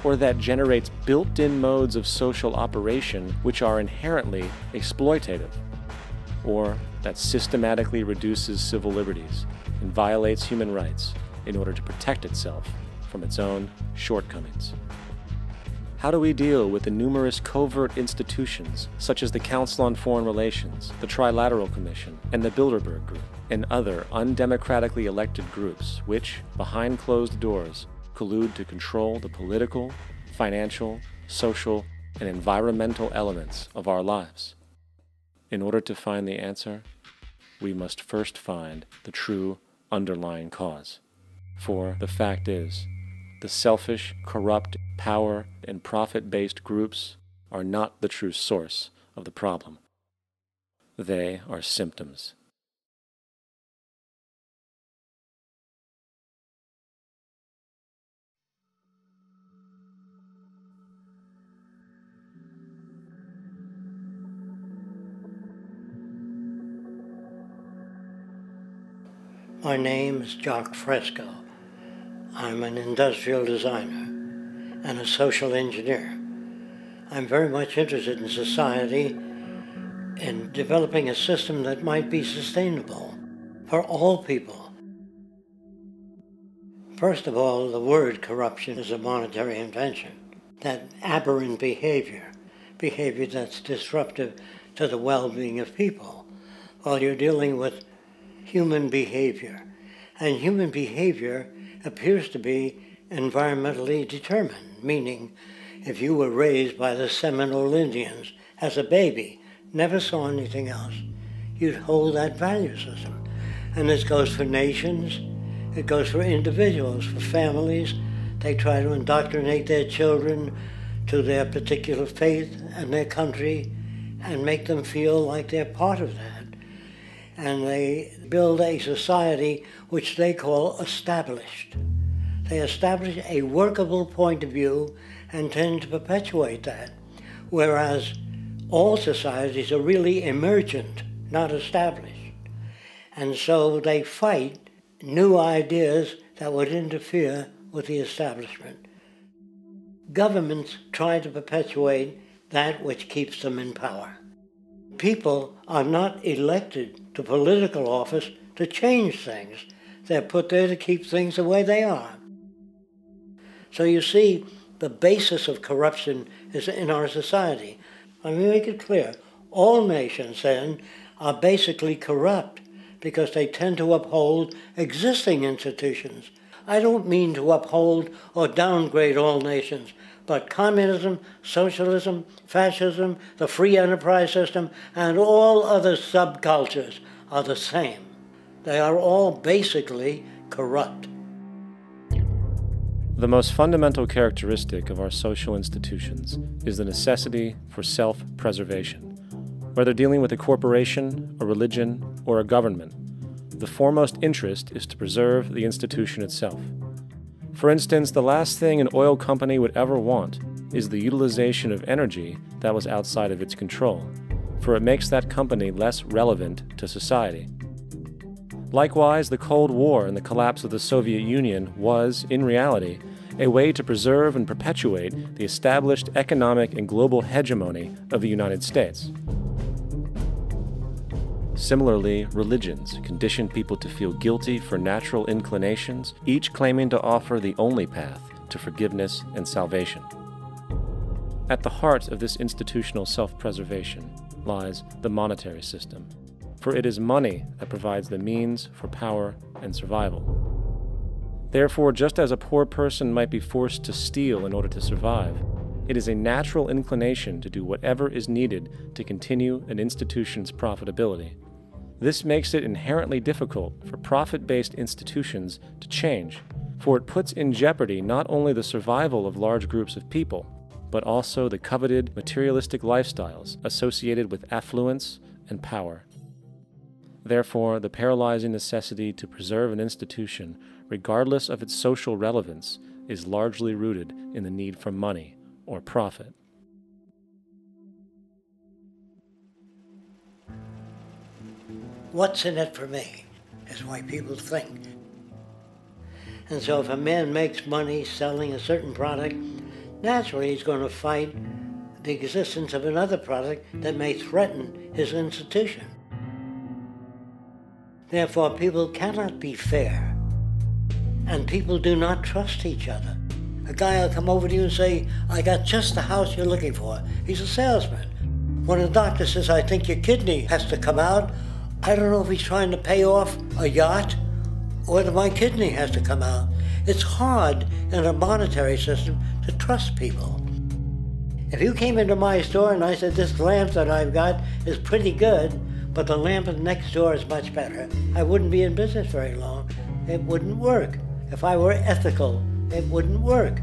Or that generates built-in modes of social operation which are inherently exploitative? Or that systematically reduces civil liberties and violates human rights in order to protect itself from its own shortcomings? How do we deal with the numerous covert institutions, such as the Council on Foreign Relations, the Trilateral Commission, and the Bilderberg Group, and other undemocratically elected groups which, behind closed doors, collude to control the political, financial, social, and environmental elements of our lives? In order to find the answer, we must first find the true underlying cause. For the fact is, the selfish, corrupt, power, and profit-based groups are not the true source of the problem. They are symptoms. My name is Jock Fresco. I'm an industrial designer and a social engineer. I'm very much interested in society and developing a system that might be sustainable for all people. First of all, the word corruption is a monetary invention. That aberrant behavior that's disruptive to the well-being of people, Well, you're dealing with human behavior. And human behavior appears to be environmentally determined, meaning if you were raised by the Seminole Indians as a baby, never saw anything else, you'd hold that value system. And this goes for nations, it goes for individuals, for families. They try to indoctrinate their children to their particular faith and their country and make them feel like they're part of that. And they build a society which they call established. They establish a workable point of view and tend to perpetuate that, whereas all societies are really emergent, not established. And so they fight new ideas that would interfere with the establishment. Governments try to perpetuate that which keeps them in power. People are not elected to political office to change things. They're put there to keep things the way they are. So you see, the basis of corruption is in our society. Let me make it clear. All nations, then, are basically corrupt because they tend to uphold existing institutions. I don't mean to uphold or downgrade all nations, but communism, socialism, fascism, the free enterprise system, and all other subcultures are the same. They are all basically corrupt. The most fundamental characteristic of our social institutions is the necessity for self-preservation. Whether dealing with a corporation, a religion, or a government, the foremost interest is to preserve the institution itself. For instance, the last thing an oil company would ever want is the utilization of energy that was outside of its control, for it makes that company less relevant to society. Likewise, the Cold War and the collapse of the Soviet Union was, in reality, a way to preserve and perpetuate the established economic and global hegemony of the United States. Similarly, religions condition people to feel guilty for natural inclinations, each claiming to offer the only path to forgiveness and salvation. At the heart of this institutional self-preservation lies the monetary system, for it is money that provides the means for power and survival. Therefore, just as a poor person might be forced to steal in order to survive, it is a natural inclination to do whatever is needed to continue an institution's profitability. This makes it inherently difficult for profit-based institutions to change, for it puts in jeopardy not only the survival of large groups of people, but also the coveted materialistic lifestyles associated with affluence and power. Therefore, the paralyzing necessity to preserve an institution, regardless of its social relevance, is largely rooted in the need for money or profit. What's in it for me is why people think. And so if a man makes money selling a certain product, naturally he's going to fight the existence of another product that may threaten his institution. Therefore, people cannot be fair, and people do not trust each other. A guy will come over to you and say, I got just the house you're looking for. He's a salesman. When a doctor says, I think your kidney has to come out, I don't know if he's trying to pay off a yacht or whether my kidney has to come out. It's hard in a monetary system to trust people. If you came into my store and I said, this lamp that I've got is pretty good, but the lamp next door is much better, I wouldn't be in business very long. It wouldn't work. If I were ethical, it wouldn't work.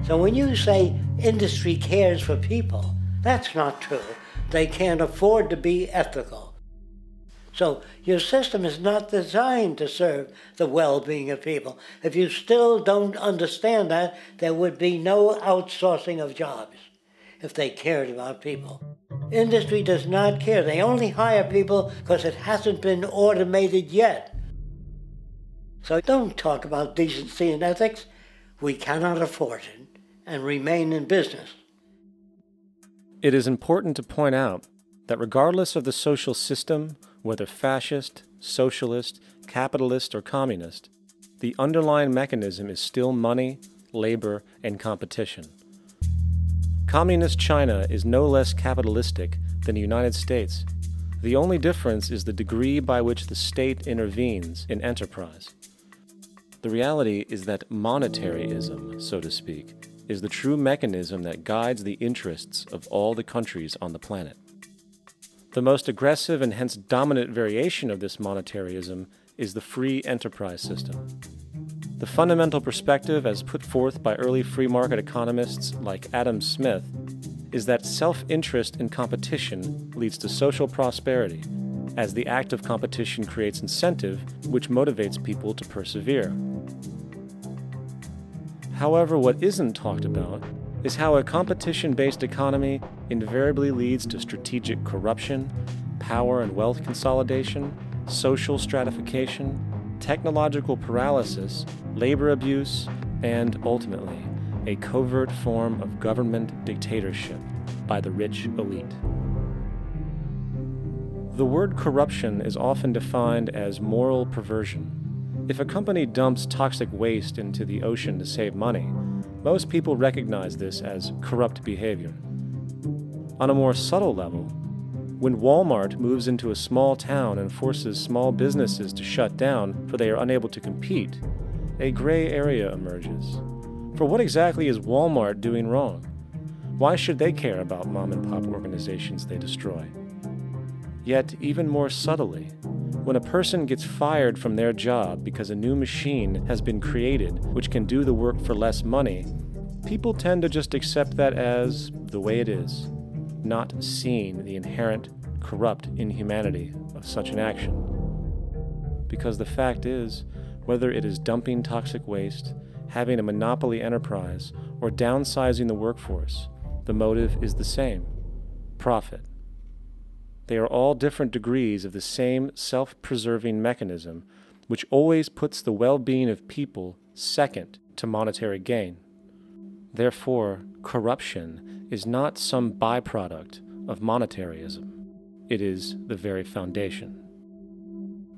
So when you say industry cares for people, that's not true. They can't afford to be ethical. So your system is not designed to serve the well-being of people. If you still don't understand that, there would be no outsourcing of jobs if they cared about people. Industry does not care. They only hire people because it hasn't been automated yet. So don't talk about decency and ethics. We cannot afford it and remain in business. It is important to point out that regardless of the social system, whether fascist, socialist, capitalist, or communist, the underlying mechanism is still money, labor, and competition. Communist China is no less capitalistic than the United States, The only difference is the degree by which the state intervenes in enterprise. The reality is that monetaryism, so to speak, is the true mechanism that guides the interests of all the countries on the planet. The most aggressive and hence dominant variation of this monetaryism is the free enterprise system. The fundamental perspective, as put forth by early free market economists like Adam Smith, is that self-interest in competition leads to social prosperity, as the act of competition creates incentive, which motivates people to persevere. However, what isn't talked about is how a competition-based economy invariably leads to strategic corruption, power and wealth consolidation, social stratification, technological paralysis, labor abuse, and ultimately, a covert form of government dictatorship by the rich elite. The word corruption is often defined as moral perversion. If a company dumps toxic waste into the ocean to save money, most people recognize this as corrupt behavior. On a more subtle level, when Walmart moves into a small town and forces small businesses to shut down for they are unable to compete, a gray area emerges. For what exactly is Walmart doing wrong? Why should they care about mom-and-pop organizations they destroy? Yet, even more subtly, when a person gets fired from their job because a new machine has been created which can do the work for less money, people tend to just accept that as the way it is, not seeing the inherent corrupt inhumanity of such an action. Because the fact is, whether it is dumping toxic waste, having a monopoly enterprise, or downsizing the workforce, the motive is the same: profit. They are all different degrees of the same self-preserving mechanism, which always puts the well-being of people second to monetary gain. Therefore, corruption is not some byproduct of monetaryism. It is the very foundation.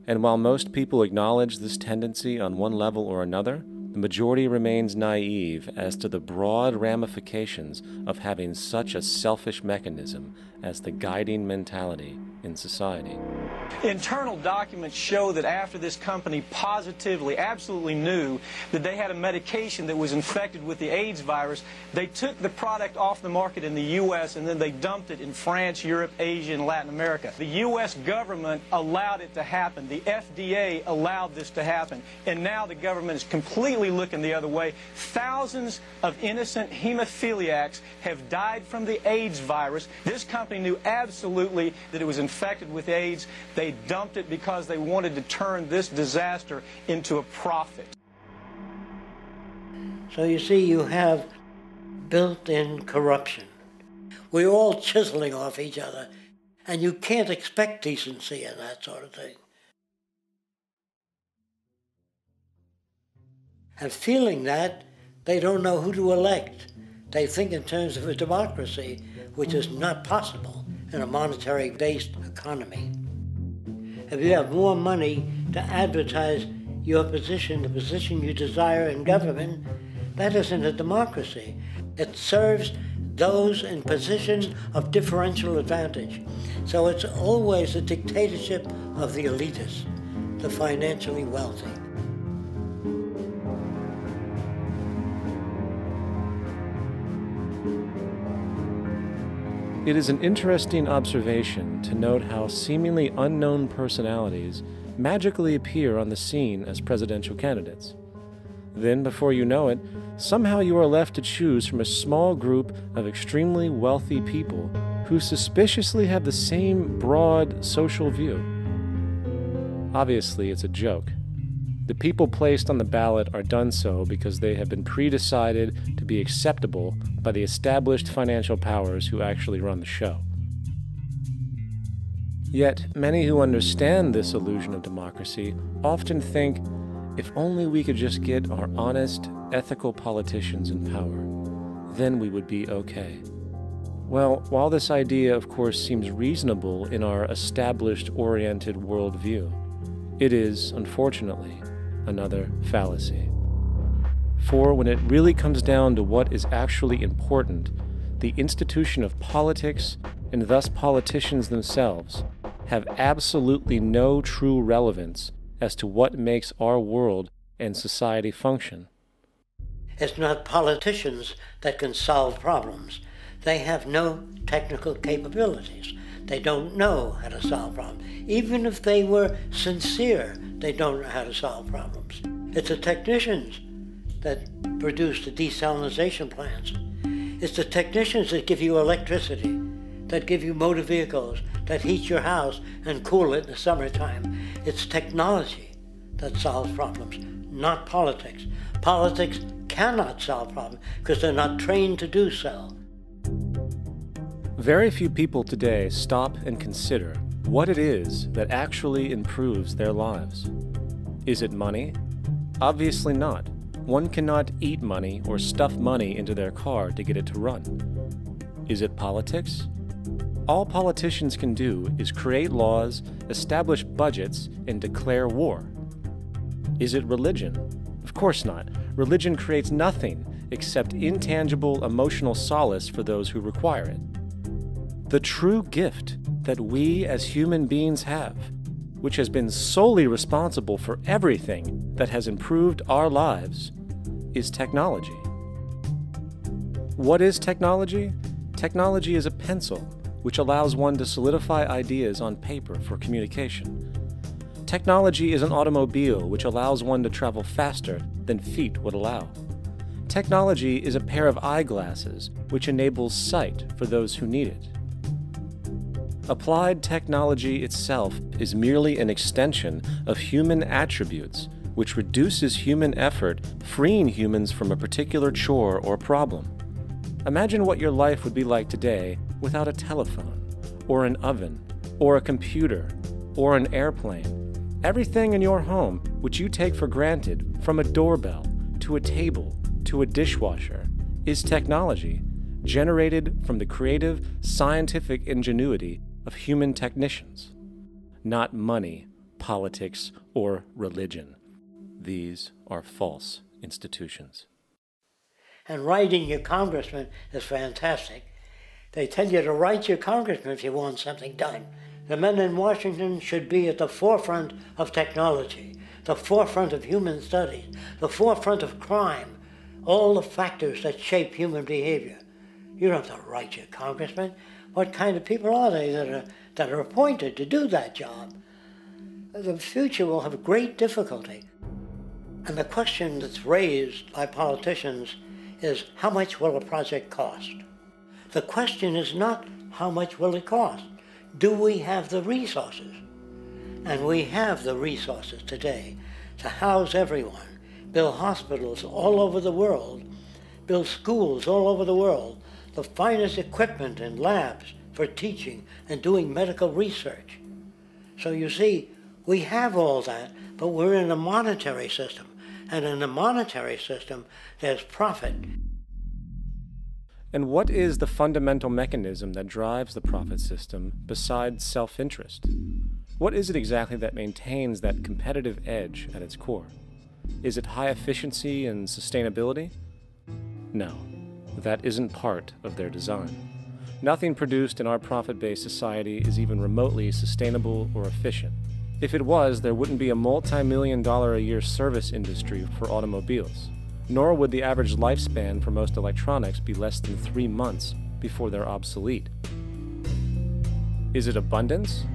And while most people acknowledge this tendency on one level or another, the majority remains naive as to the broad ramifications of having such a selfish mechanism as the guiding mentality in society. Internal documents show that after this company positively, absolutely knew that they had a medication that was infected with the AIDS virus, they took the product off the market in the U.S. and then they dumped it in France, Europe, Asia, and Latin America. The U.S. government allowed it to happen. The FDA allowed this to happen. And now the government is completely looking the other way. Thousands of innocent hemophiliacs have died from the AIDS virus. This company knew absolutely that it was infected with AIDS. They dumped it because they wanted to turn this disaster into a profit. So you see, you have built-in corruption. We're all chiseling off each other, and you can't expect decency and that sort of thing. And feeling that, they don't know who to elect. They think in terms of a democracy, which is not possible in a monetary-based economy. If you have more money to advertise your position, the position you desire in government, that isn't a democracy. It serves those in positions of differential advantage. So it's always a dictatorship of the elitists, the financially wealthy. It is an interesting observation to note how seemingly unknown personalities magically appear on the scene as presidential candidates. Then, before you know it, somehow you are left to choose from a small group of extremely wealthy people who suspiciously have the same broad social view. Obviously, it's a joke. The people placed on the ballot are done so because they have been pre-decided to be acceptable by the established financial powers who actually run the show. Yet, many who understand this illusion of democracy often think, if only we could just get our honest, ethical politicians in power, then we would be okay. Well, while this idea, of course, seems reasonable in our established-oriented worldview, it is, unfortunately, another fallacy. For when it really comes down to what is actually important, the institution of politics, and thus politicians themselves, have absolutely no true relevance as to what makes our world and society function. It's not politicians that can solve problems. They have no technical capabilities. They don't know how to solve problems. Even if they were sincere, they don't know how to solve problems. It's the technicians that produce the desalination plants. It's the technicians that give you electricity, that give you motor vehicles, that heat your house and cool it in the summertime. It's technology that solves problems, not politics. Politics cannot solve problems because they're not trained to do so. Very few people today stop and consider what it is that actually improves their lives. Is it money? Obviously not. One cannot eat money or stuff money into their car to get it to run. Is it politics? All politicians can do is create laws, establish budgets, and declare war. Is it religion? Of course not. Religion creates nothing except intangible emotional solace for those who require it. The true gift that we as human beings have, which has been solely responsible for everything that has improved our lives, is technology. What is technology? Technology is a pencil, which allows one to solidify ideas on paper for communication. Technology is an automobile, which allows one to travel faster than feet would allow. Technology is a pair of eyeglasses, which enables sight for those who need it. Applied technology itself is merely an extension of human attributes, which reduces human effort, freeing humans from a particular chore or problem. Imagine what your life would be like today without a telephone, or an oven, or a computer, or an airplane. Everything in your home, which you take for granted, from a doorbell, to a table, to a dishwasher, is technology, generated from the creative, scientific ingenuity of human technicians, not money, politics, or religion. These are false institutions. And writing your congressman is fantastic. They tell you to write your congressman if you want something done. The men in Washington should be at the forefront of technology, the forefront of human studies, the forefront of crime, all the factors that shape human behavior. You don't have to write your congressman. What kind of people are they that are appointed to do that job? The future will have great difficulty. And the question that's raised by politicians is, how much will a project cost? The question is not how much will it cost. Do we have the resources? And we have the resources today to house everyone, build hospitals all over the world, build schools all over the world, the finest equipment and labs for teaching and doing medical research. So you see, we have all that, but we're in a monetary system. And in a monetary system, there's profit. And what is the fundamental mechanism that drives the profit system besides self-interest? What is it exactly that maintains that competitive edge at its core? Is it high efficiency and sustainability? No, that isn't part of their design. Nothing produced in our profit-based society is even remotely sustainable or efficient. If it was, there wouldn't be a multi-million-dollar-a-year service industry for automobiles, nor would the average lifespan for most electronics be less than 3 months before they're obsolete. Is it abundance?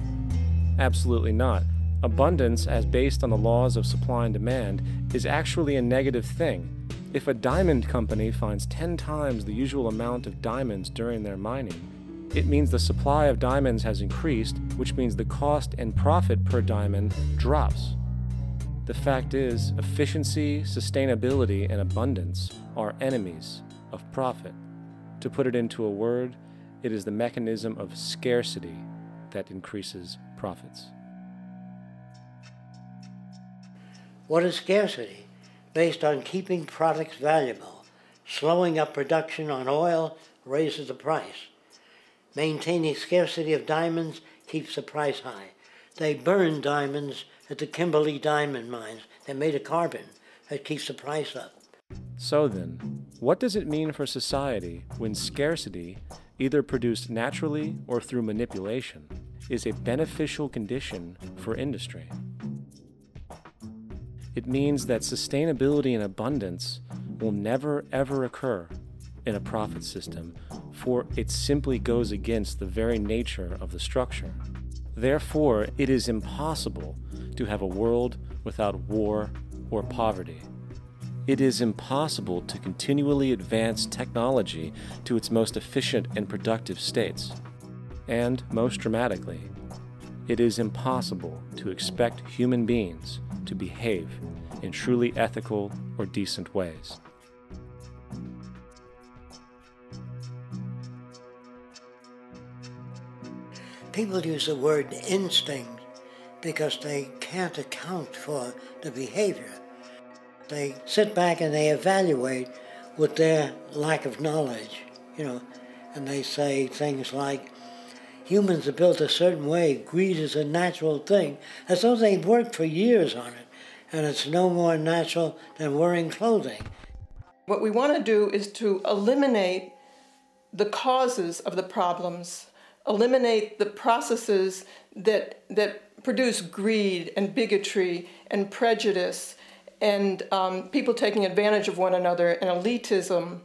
Absolutely not. Abundance, as based on the laws of supply and demand, is actually a negative thing. If a diamond company finds 10 times the usual amount of diamonds during their mining, it means the supply of diamonds has increased, which means the cost and profit per diamond drops. The fact is, efficiency, sustainability, and abundance are enemies of profit. To put it into a word, it is the mechanism of scarcity that increases profits. What is scarcity? Based on keeping products valuable. Slowing up production on oil raises the price. Maintaining scarcity of diamonds keeps the price high. They burn diamonds at the Kimberley diamond mines. They're made of carbon. That keeps the price up. So then, what does it mean for society when scarcity, either produced naturally or through manipulation, is a beneficial condition for industry. It means that sustainability and abundance will never ever occur in a profit system, for it simply goes against the very nature of the structure. Therefore, it is impossible to have a world without war or poverty. It is impossible to continually advance technology to its most efficient and productive states. And, most dramatically, it is impossible to expect human beings to behave in truly ethical or decent ways. People use the word instinct because they can't account for the behavior. They sit back and they evaluate with their lack of knowledge, and they say things like, humans are built a certain way, greed is a natural thing, as though they've worked for years on it, and it's no more natural than wearing clothing. What we want to do is to eliminate the causes of the problems, eliminate the processes that produce greed and bigotry and prejudice and people taking advantage of one another and elitism,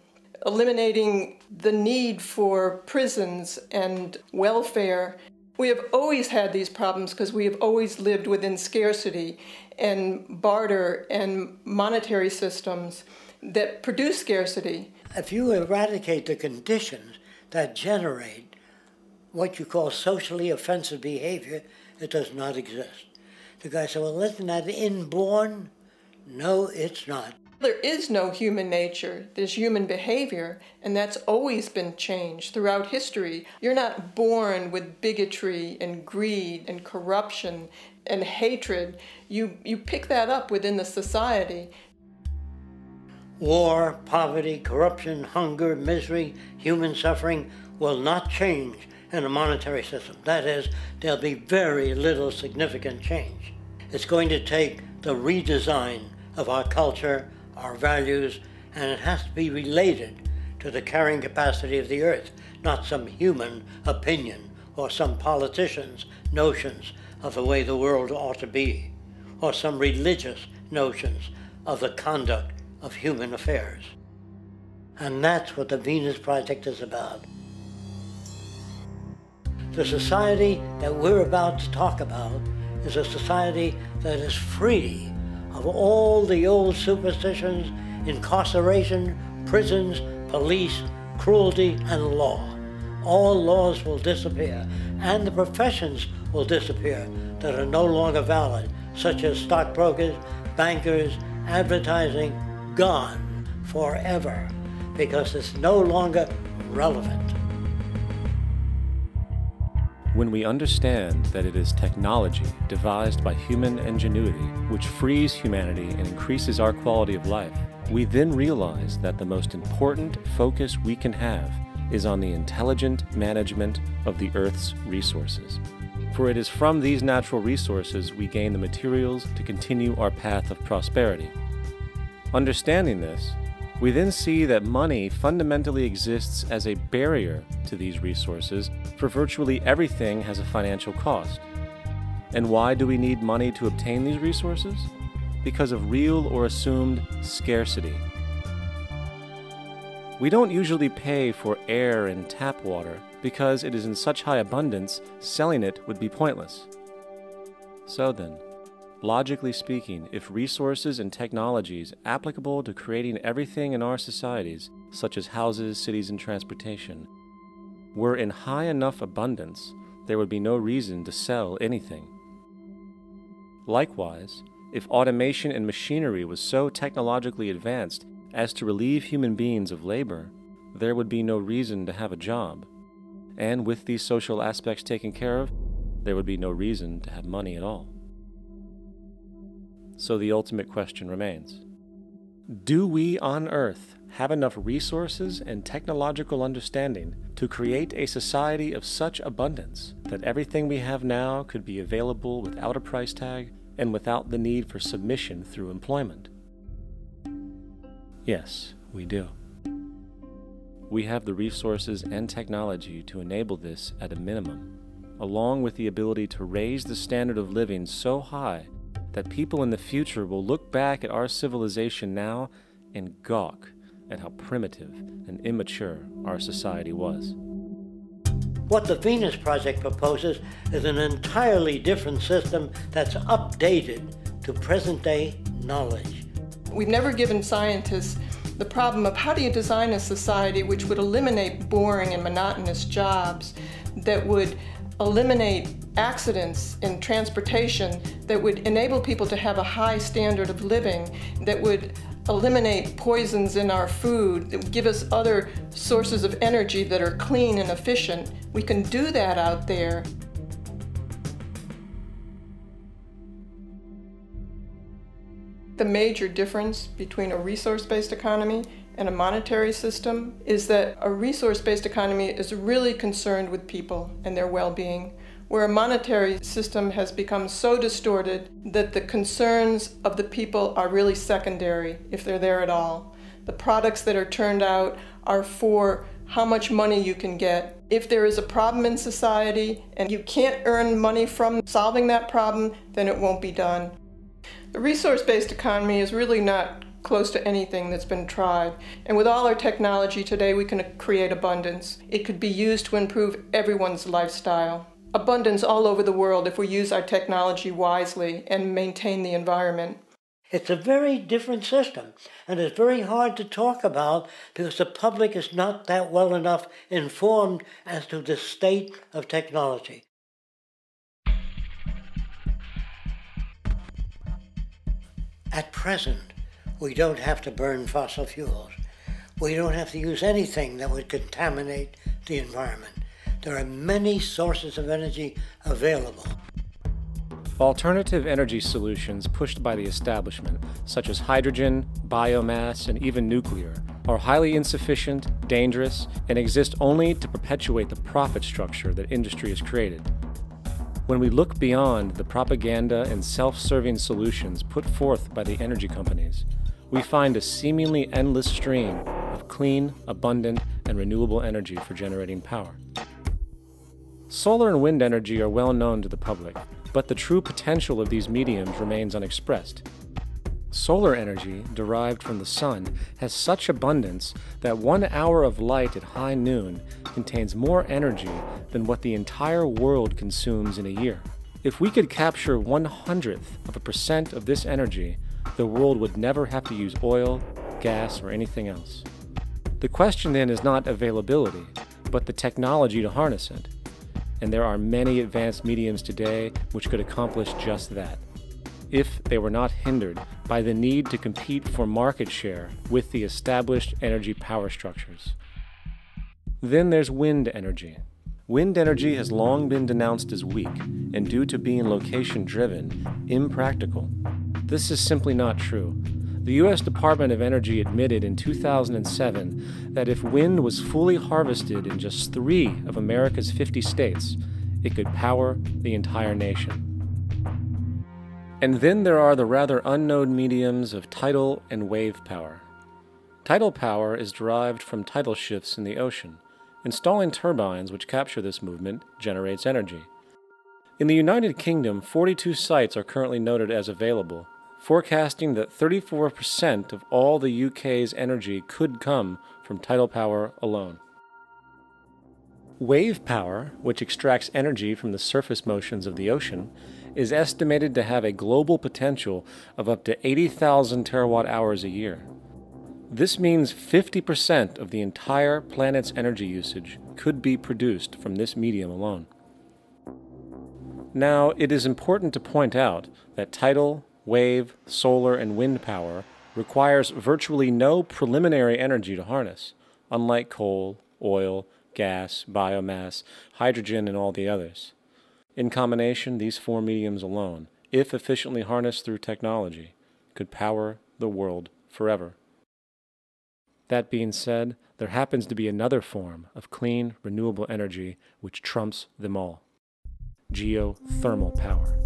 eliminating the need for prisons and welfare. We have always had these problems because we have always lived within scarcity and barter and monetary systems that produce scarcity. If you eradicate the conditions that generate what you call socially offensive behavior, it does not exist. The guy said, well, isn't that inborn? No, it's not. There is no human nature. There's human behavior, and that's always been changed throughout history. You're not born with bigotry and greed and corruption and hatred. You pick that up within the society. War, poverty, corruption, hunger, misery, human suffering will not change in a monetary system. That is, there'll be very little significant change. It's going to take the redesign of our culture, our values, and it has to be related to the carrying capacity of the earth, not some human opinion or some politician's notions of the way the world ought to be, or some religious notions of the conduct of human affairs. And that's what the Venus Project is about. The society that we're about to talk about is a society that is free of all the old superstitions, incarceration, prisons, police, cruelty, and law. All laws will disappear, and the professions will disappear that are no longer valid, such as stockbrokers, bankers, advertising, gone forever, because it's no longer relevant. When we understand that it is technology devised by human ingenuity which frees humanity and increases our quality of life, we then realize that the most important focus we can have is on the intelligent management of the Earth's resources. For it is from these natural resources we gain the materials to continue our path of prosperity. Understanding this, we then see that money fundamentally exists as a barrier to these resources, for virtually everything has a financial cost. And why do we need money to obtain these resources? Because of real or assumed scarcity. We don't usually pay for air and tap water because it is in such high abundance, selling it would be pointless. So then, logically speaking, if resources and technologies applicable to creating everything in our societies, such as houses, cities, and transportation, were in high enough abundance, there would be no reason to sell anything. Likewise, if automation and machinery was so technologically advanced as to relieve human beings of labor, there would be no reason to have a job. And with these social aspects taken care of, there would be no reason to have money at all. So the ultimate question remains: do we on Earth have enough resources and technological understanding to create a society of such abundance that everything we have now could be available without a price tag and without the need for submission through employment? Yes, we do. We have the resources and technology to enable this at a minimum, along with the ability to raise the standard of living so high that people in the future will look back at our civilization now and gawk at how primitive and immature our society was. What the Venus Project proposes is an entirely different system that's updated to present-day knowledge. We've never given scientists the problem of how do you design a society which would eliminate boring and monotonous jobs, that would eliminate accidents in transportation, that would enable people to have a high standard of living, that would eliminate poisons in our food, that would give us other sources of energy that are clean and efficient. We can do that out there. The major difference between a resource-based economy and a monetary system is that a resource-based economy is really concerned with people and their well-being, where a monetary system has become so distorted that the concerns of the people are really secondary, if they're there at all. The products that are turned out are for how much money you can get. If there is a problem in society and you can't earn money from solving that problem, then it won't be done. The resource-based economy is really not close to anything that's been tried. And with all our technology today, we can create abundance. It could be used to improve everyone's lifestyle. Abundance all over the world if we use our technology wisely and maintain the environment. It's a very different system, and it's very hard to talk about because the public is not that well enough informed as to the state of technology. At present, we don't have to burn fossil fuels. We don't have to use anything that would contaminate the environment. There are many sources of energy available. Alternative energy solutions pushed by the establishment, such as hydrogen, biomass, and even nuclear, are highly insufficient, dangerous, and exist only to perpetuate the profit structure that industry has created. When we look beyond the propaganda and self-serving solutions put forth by the energy companies, we find a seemingly endless stream of clean, abundant, and renewable energy for generating power. Solar and wind energy are well known to the public, but the true potential of these mediums remains unexpressed. Solar energy, derived from the sun, has such abundance that 1 hour of light at high noon contains more energy than what the entire world consumes in a year. If we could capture 1/100% of this energy, the world would never have to use oil, gas, or anything else. The question then is not availability, but the technology to harness it. And there are many advanced mediums today which could accomplish just that, if they were not hindered by the need to compete for market share with the established energy power structures. Then there's wind energy. Wind energy has long been denounced as weak, and due to being location-driven, impractical. This is simply not true. The U.S. Department of Energy admitted in 2007 that if wind was fully harvested in just 3 of America's 50 states, it could power the entire nation. And then there are the rather unknown mediums of tidal and wave power. Tidal power is derived from tidal shifts in the ocean. Installing turbines which capture this movement generates energy. In the United Kingdom, 42 sites are currently noted as available, forecasting that 34% of all the UK's energy could come from tidal power alone. Wave power, which extracts energy from the surface motions of the ocean, is estimated to have a global potential of up to 80,000 terawatt-hours a year. This means 50% of the entire planet's energy usage could be produced from this medium alone. Now, it is important to point out that tidal, wave, solar, and wind power requires virtually no preliminary energy to harness, unlike coal, oil, gas, biomass, hydrogen, and all the others. In combination, these 4 mediums alone, if efficiently harnessed through technology, could power the world forever. That being said, there happens to be another form of clean, renewable energy which trumps them all: geothermal power.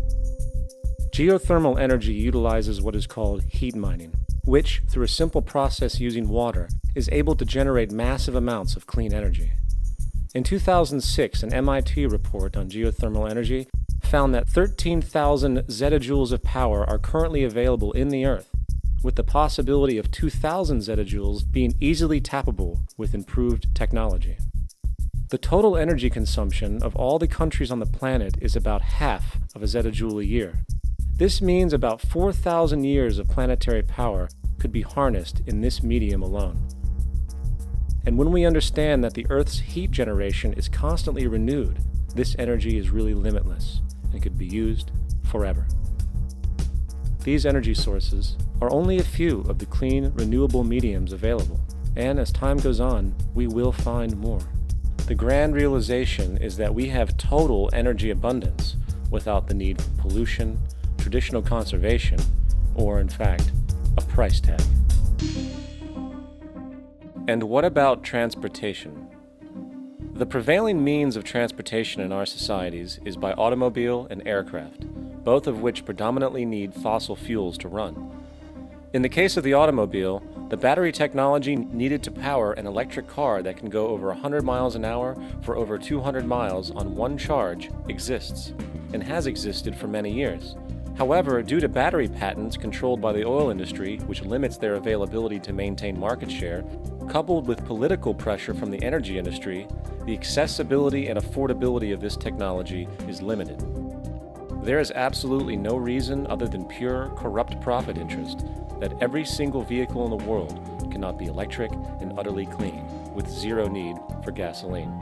Geothermal energy utilizes what is called heat mining, which, through a simple process using water, is able to generate massive amounts of clean energy. In 2006, an MIT report on geothermal energy found that 13,000 zettajoules of power are currently available in the Earth, with the possibility of 2,000 zettajoules being easily tappable with improved technology. The total energy consumption of all the countries on the planet is about half of a zettajoule a year. This means about 4,000 years of planetary power could be harnessed in this medium alone. And when we understand that the Earth's heat generation is constantly renewed, this energy is really limitless and could be used forever. These energy sources are only a few of the clean, renewable mediums available, and as time goes on, we will find more. The grand realization is that we have total energy abundance without the need for pollution, traditional conservation, or in fact, a price tag. And what about transportation? The prevailing means of transportation in our societies is by automobile and aircraft, both of which predominantly need fossil fuels to run. In the case of the automobile, the battery technology needed to power an electric car that can go over 100 miles an hour for over 200 miles on one charge exists, and has existed for many years. However, due to battery patents controlled by the oil industry, which limits their availability to maintain market share, coupled with political pressure from the energy industry, the accessibility and affordability of this technology is limited. There is absolutely no reason other than pure, corrupt profit interest that every single vehicle in the world cannot be electric and utterly clean, with zero need for gasoline.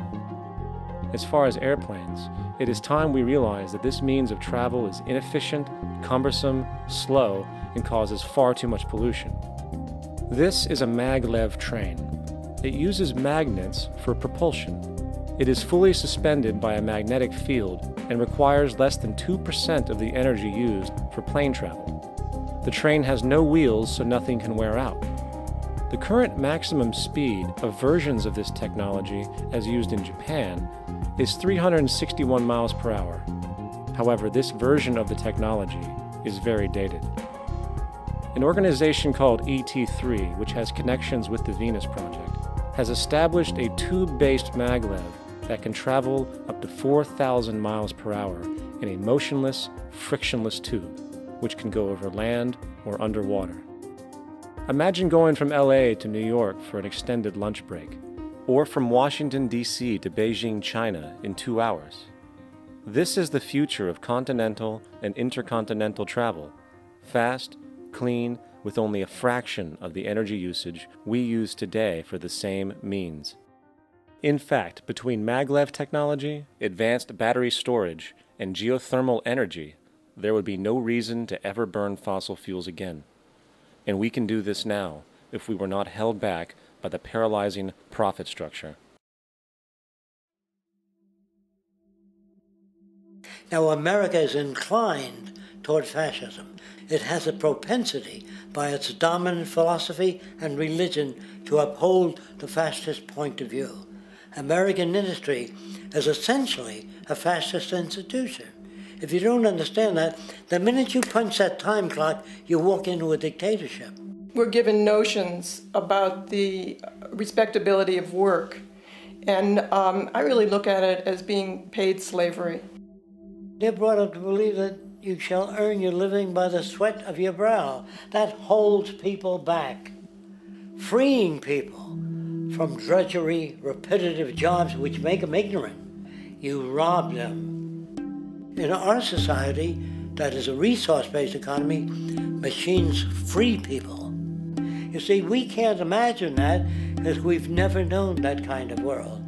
As far as airplanes, it is time we realize that this means of travel is inefficient, cumbersome, slow, and causes far too much pollution. This is a maglev train. It uses magnets for propulsion. It is fully suspended by a magnetic field and requires less than 2% of the energy used for plane travel. The train has no wheels, so nothing can wear out. The current maximum speed of versions of this technology, as used in Japan, is 361 miles per hour. However, this version of the technology is very dated. An organization called ET3, which has connections with the Venus Project, has established a tube-based maglev that can travel up to 4,000 miles per hour in a motionless, frictionless tube, which can go over land or underwater. Imagine going from LA to New York for an extended lunch break, or from Washington, D.C. to Beijing, China in 2 hours. This is the future of continental and intercontinental travel, fast, clean, with only a fraction of the energy usage we use today for the same means. In fact, between maglev technology, advanced battery storage, and geothermal energy, there would be no reason to ever burn fossil fuels again. And we can do this now if we were not held back by the paralyzing profit structure. Now, America is inclined toward fascism. It has a propensity by its dominant philosophy and religion to uphold the fascist point of view. American industry is essentially a fascist institution. If you don't understand that, the minute you punch that time clock, you walk into a dictatorship. We're given notions about the respectability of work, and I really look at it as being paid slavery. They're brought up to believe that you shall earn your living by the sweat of your brow. That holds people back, freeing people from drudgery, repetitive jobs which make them ignorant. You rob them. In our society, that is a resource-based economy, machines free people. You see, we can't imagine that because we've never known that kind of world.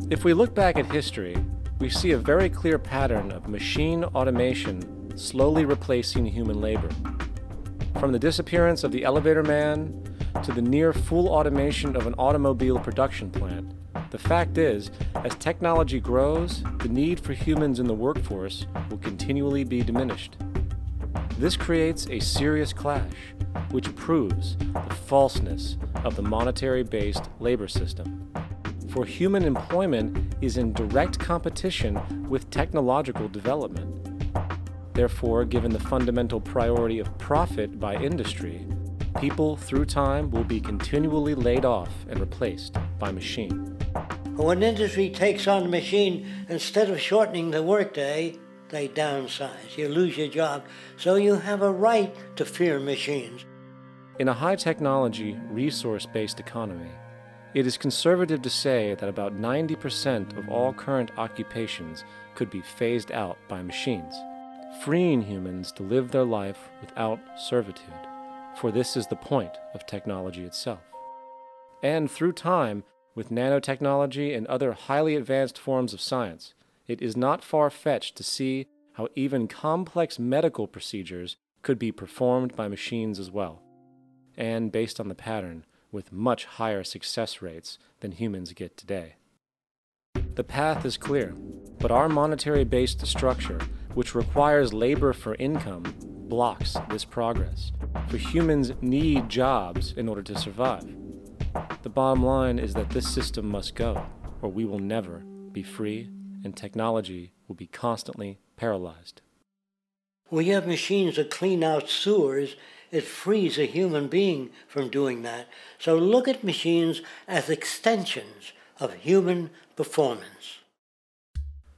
If we look back at history, we see a very clear pattern of machine automation slowly replacing human labor. From the disappearance of the elevator man to the near full automation of an automobile production plant, the fact is, as technology grows, the need for humans in the workforce will continually be diminished. This creates a serious clash, which proves the falseness of the monetary-based labor system. For human employment is in direct competition with technological development. Therefore, given the fundamental priority of profit by industry, People, through time, will be continually laid off and replaced by machine. When industry takes on a machine, instead of shortening the workday, they downsize. You lose your job. So you have a right to fear machines. In a high-technology, resource-based economy, it is conservative to say that about 90% of all current occupations could be phased out by machines, freeing humans to live their life without servitude, for this is the point of technology itself. And through time, with nanotechnology and other highly advanced forms of science, it is not far-fetched to see how even complex medical procedures could be performed by machines as well, and based on the pattern, with much higher success rates than humans get today. The path is clear, but our monetary-based structure, which requires labor for income, blocks this progress, for humans need jobs in order to survive. The bottom line is that this system must go, or we will never be free, and technology will be constantly paralyzed. We have machines that clean out sewers. It frees a human being from doing that. So look at machines as extensions of human performance.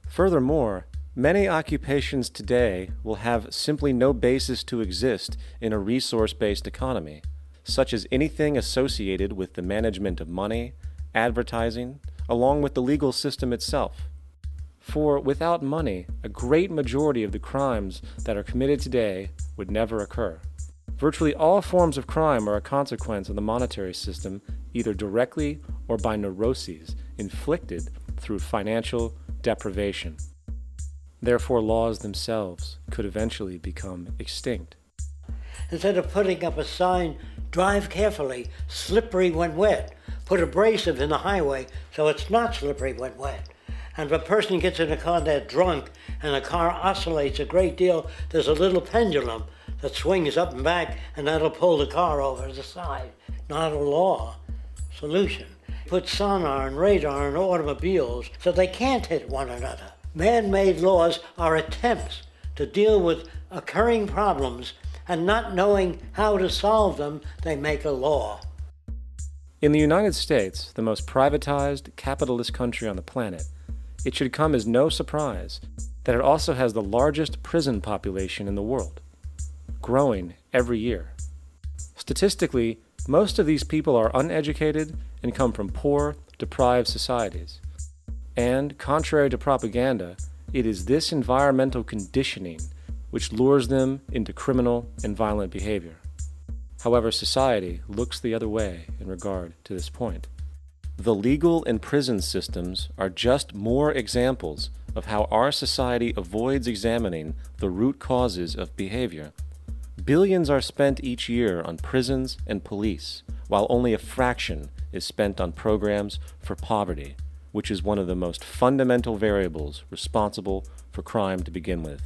Furthermore, many occupations today will have simply no basis to exist in a resource-based economy, such as anything associated with the management of money, advertising, along with the legal system itself. For without money, a great majority of the crimes that are committed today would never occur. Virtually all forms of crime are a consequence of the monetary system, either directly or by neuroses inflicted through financial deprivation. Therefore, laws themselves could eventually become extinct. Instead of putting up a sign, drive carefully, slippery when wet, put abrasive in the highway so it's not slippery when wet. And if a person gets in a car that's drunk and the car oscillates a great deal, there's a little pendulum that swings up and back, and that'll pull the car over to the side. Not a law. Solution. Put sonar and radar in automobiles so they can't hit one another. Man-made laws are attempts to deal with occurring problems, and not knowing how to solve them, they make a law. In the United States, the most privatized, capitalist country on the planet, it should come as no surprise that it also has the largest prison population in the world, growing every year. Statistically, most of these people are uneducated and come from poor, deprived societies. And, contrary to propaganda, it is this environmental conditioning which lures them into criminal and violent behavior. However, society looks the other way in regard to this point. The legal and prison systems are just more examples of how our society avoids examining the root causes of behavior. Billions are spent each year on prisons and police, while only a fraction is spent on programs for poverty, which is one of the most fundamental variables responsible for crime to begin with.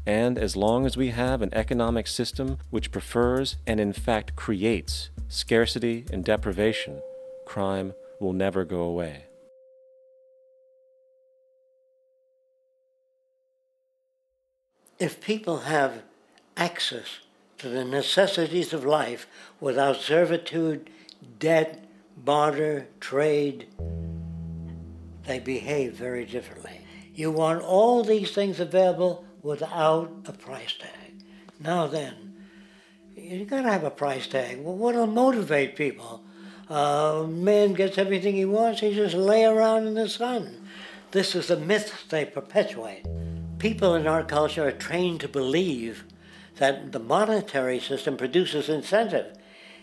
And as long as we have an economic system which prefers and in fact creates scarcity and deprivation, crime will never go away. If people have access to the necessities of life without servitude, debt, barter, trade, they behave very differently. You want all these things available without a price tag. Now then, you gotta have a price tag. Well, what'll motivate people? Man gets everything he wants, he just lay around in the sun. This is the myth they perpetuate. People in our culture are trained to believe that the monetary system produces incentive.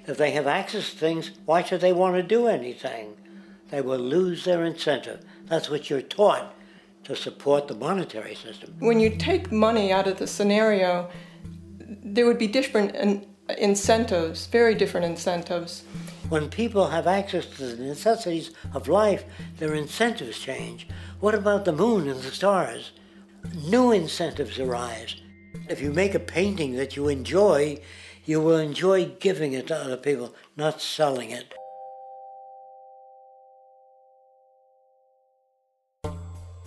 If they have access to things, why should they want to do anything? They will lose their incentive. That's what you're taught to support the monetary system. When you take money out of the scenario, there would be different incentives, very different incentives. When people have access to the necessities of life, their incentives change. What about the moon and the stars? New incentives arise. If you make a painting that you enjoy, you will enjoy giving it to other people, not selling it.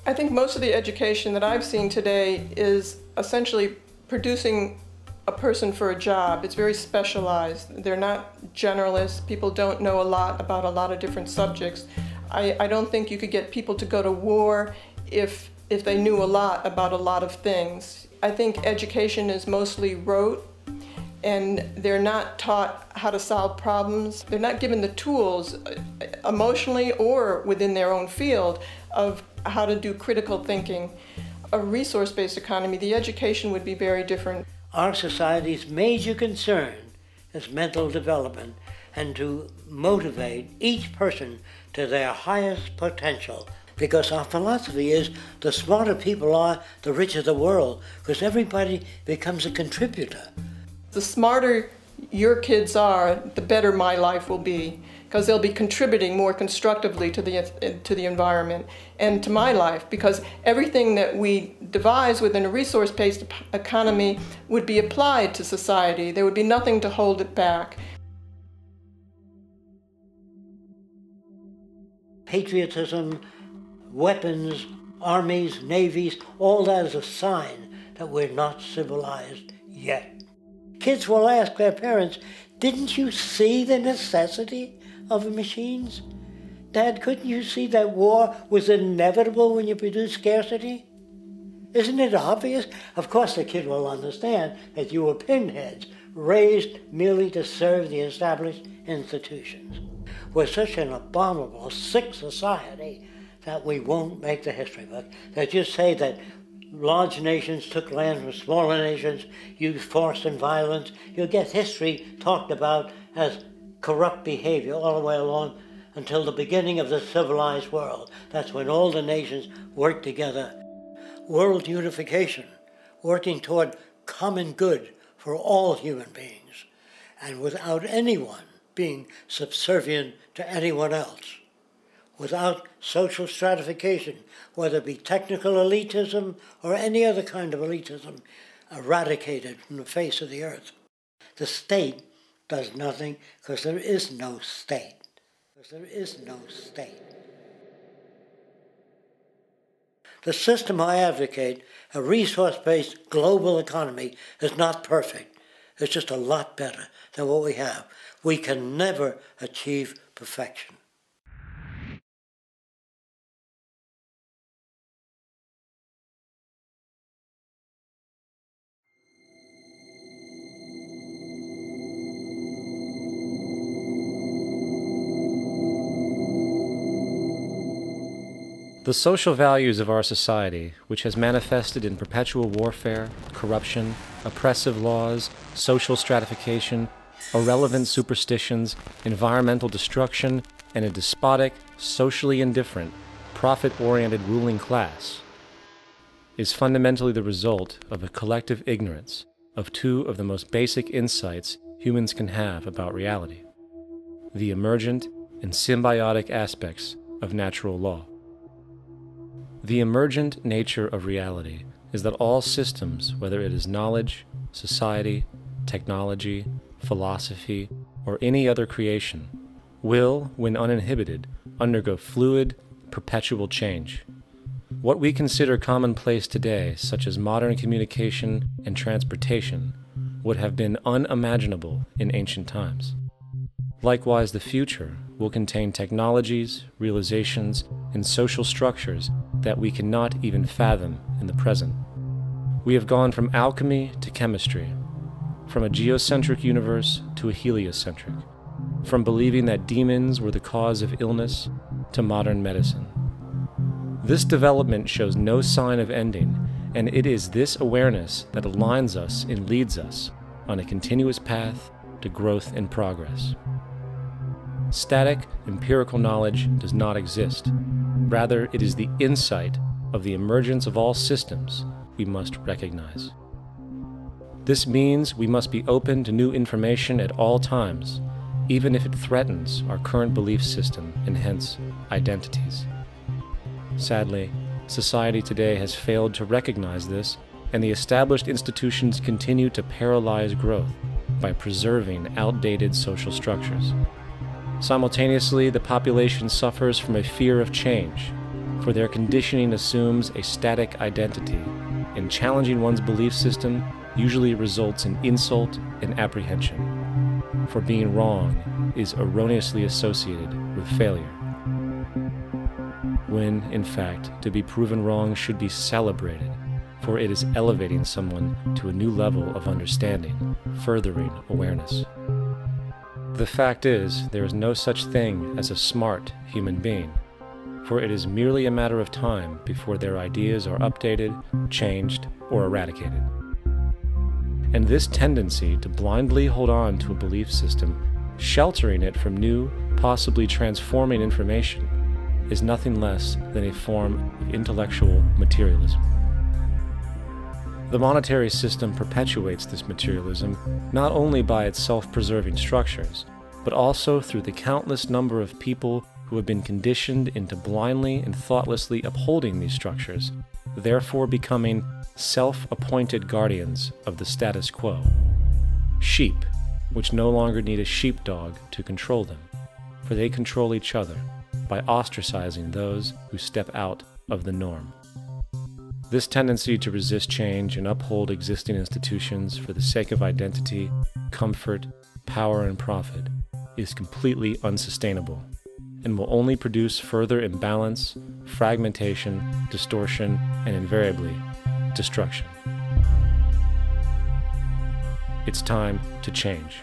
I think most of the education that I've seen today is essentially producing a person for a job. It's very specialized. They're not generalists. People don't know a lot about a lot of different subjects. I don't think you could get people to go to war if they knew a lot about a lot of things. I think education is mostly rote, and they're not taught how to solve problems. They're not given the tools emotionally or within their own field of how to do critical thinking. A resource-based economy, the education would be very different. Our society's major concern is mental development and to motivate each person to their highest potential. Because our philosophy is the smarter people are, the richer the world, because everybody becomes a contributor. The smarter your kids are, the better my life will be, because they'll be contributing more constructively to the environment and to my life, because everything that we devise within a resource-based economy would be applied to society. There would be nothing to hold it back. Patriotism, weapons, armies, navies, all that is a sign that we're not civilized yet. Kids will ask their parents, "Didn't you see the necessity of the machines? Dad, couldn't you see that war was inevitable when you produce scarcity? Isn't it obvious?" Of course the kid will understand that you were pinheads, raised merely to serve the established institutions. We're such an abominable, sick society that we won't make the history book. They just say that large nations took land from smaller nations, used force and violence. You'll get history talked about as corrupt behavior all the way along until the beginning of the civilized world. That's when all the nations work together. World unification, working toward common good for all human beings, and without anyone being subservient to anyone else. Without social stratification, whether it be technical elitism or any other kind of elitism, eradicated from the face of the earth. The state does nothing because there is no state. Because there is no state. The system I advocate, a resource-based global economy, is not perfect. It's just a lot better than what we have. We can never achieve perfection. The social values of our society, which has manifested in perpetual warfare, corruption, oppressive laws, social stratification, irrelevant superstitions, environmental destruction, and a despotic, socially indifferent, profit-oriented ruling class, is fundamentally the result of a collective ignorance of two of the most basic insights humans can have about reality: the emergent and symbiotic aspects of natural law. The emergent nature of reality is that all systems, whether it is knowledge, society, technology, philosophy, or any other creation, will, when uninhibited, undergo fluid, perpetual change. What we consider commonplace today, such as modern communication and transportation, would have been unimaginable in ancient times. Likewise, the future will contain technologies, realizations, and social structures that we cannot even fathom in the present. We have gone from alchemy to chemistry, from a geocentric universe to a heliocentric, from believing that demons were the cause of illness to modern medicine. This development shows no sign of ending, and it is this awareness that aligns us and leads us on a continuous path to growth and progress. Static, empirical knowledge does not exist. Rather, it is the insight of the emergence of all systems we must recognize. This means we must be open to new information at all times, even if it threatens our current belief system and hence identities. Sadly, society today has failed to recognize this, and the established institutions continue to paralyze growth by preserving outdated social structures. Simultaneously, the population suffers from a fear of change, for their conditioning assumes a static identity, and challenging one's belief system usually results in insult and apprehension, for being wrong is erroneously associated with failure, when, in fact, to be proven wrong should be celebrated, for it is elevating someone to a new level of understanding, furthering awareness. The fact is, there is no such thing as a smart human being, for it is merely a matter of time before their ideas are updated, changed, or eradicated. And this tendency to blindly hold on to a belief system, sheltering it from new, possibly transforming information, is nothing less than a form of intellectual materialism. The monetary system perpetuates this materialism not only by its self-preserving structures, but also through the countless number of people who have been conditioned into blindly and thoughtlessly upholding these structures, therefore becoming self-appointed guardians of the status quo. Sheep, which no longer need a sheepdog to control them, for they control each other by ostracizing those who step out of the norm. This tendency to resist change and uphold existing institutions for the sake of identity, comfort, power, and profit is completely unsustainable and will only produce further imbalance, fragmentation, distortion, and invariably, destruction. It's time to change.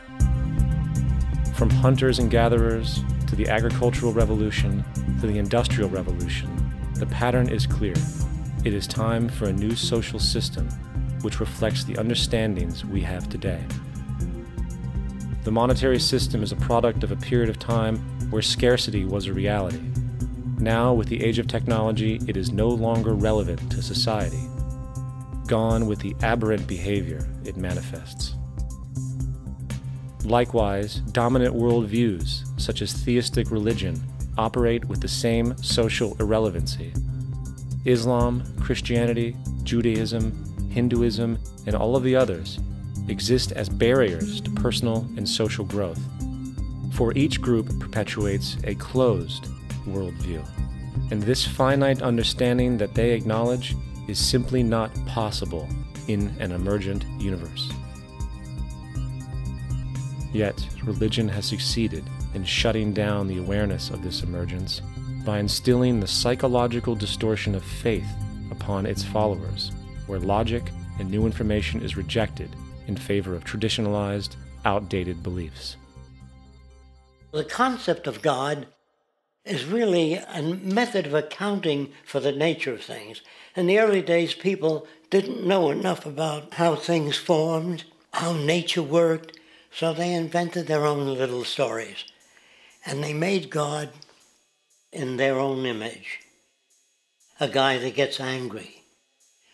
From hunters and gatherers to the agricultural revolution to the industrial revolution, the pattern is clear. It is time for a new social system which reflects the understandings we have today. The monetary system is a product of a period of time where scarcity was a reality. Now, with the age of technology, it is no longer relevant to society. Gone with the aberrant behavior it manifests. Likewise, dominant worldviews, such as theistic religion, operate with the same social irrelevancy. Islam, Christianity, Judaism, Hinduism, and all of the others exist as barriers to personal and social growth, for each group perpetuates a closed worldview, and this finite understanding that they acknowledge is simply not possible in an emergent universe. Yet, religion has succeeded in shutting down the awareness of this emergence by instilling the psychological distortion of faith upon its followers, where logic and new information is rejected in favor of traditionalized, outdated beliefs. The concept of God is really a method of accounting for the nature of things. In the early days, people didn't know enough about how things formed, how nature worked, so they invented their own little stories. And they made God in their own image. A guy that gets angry.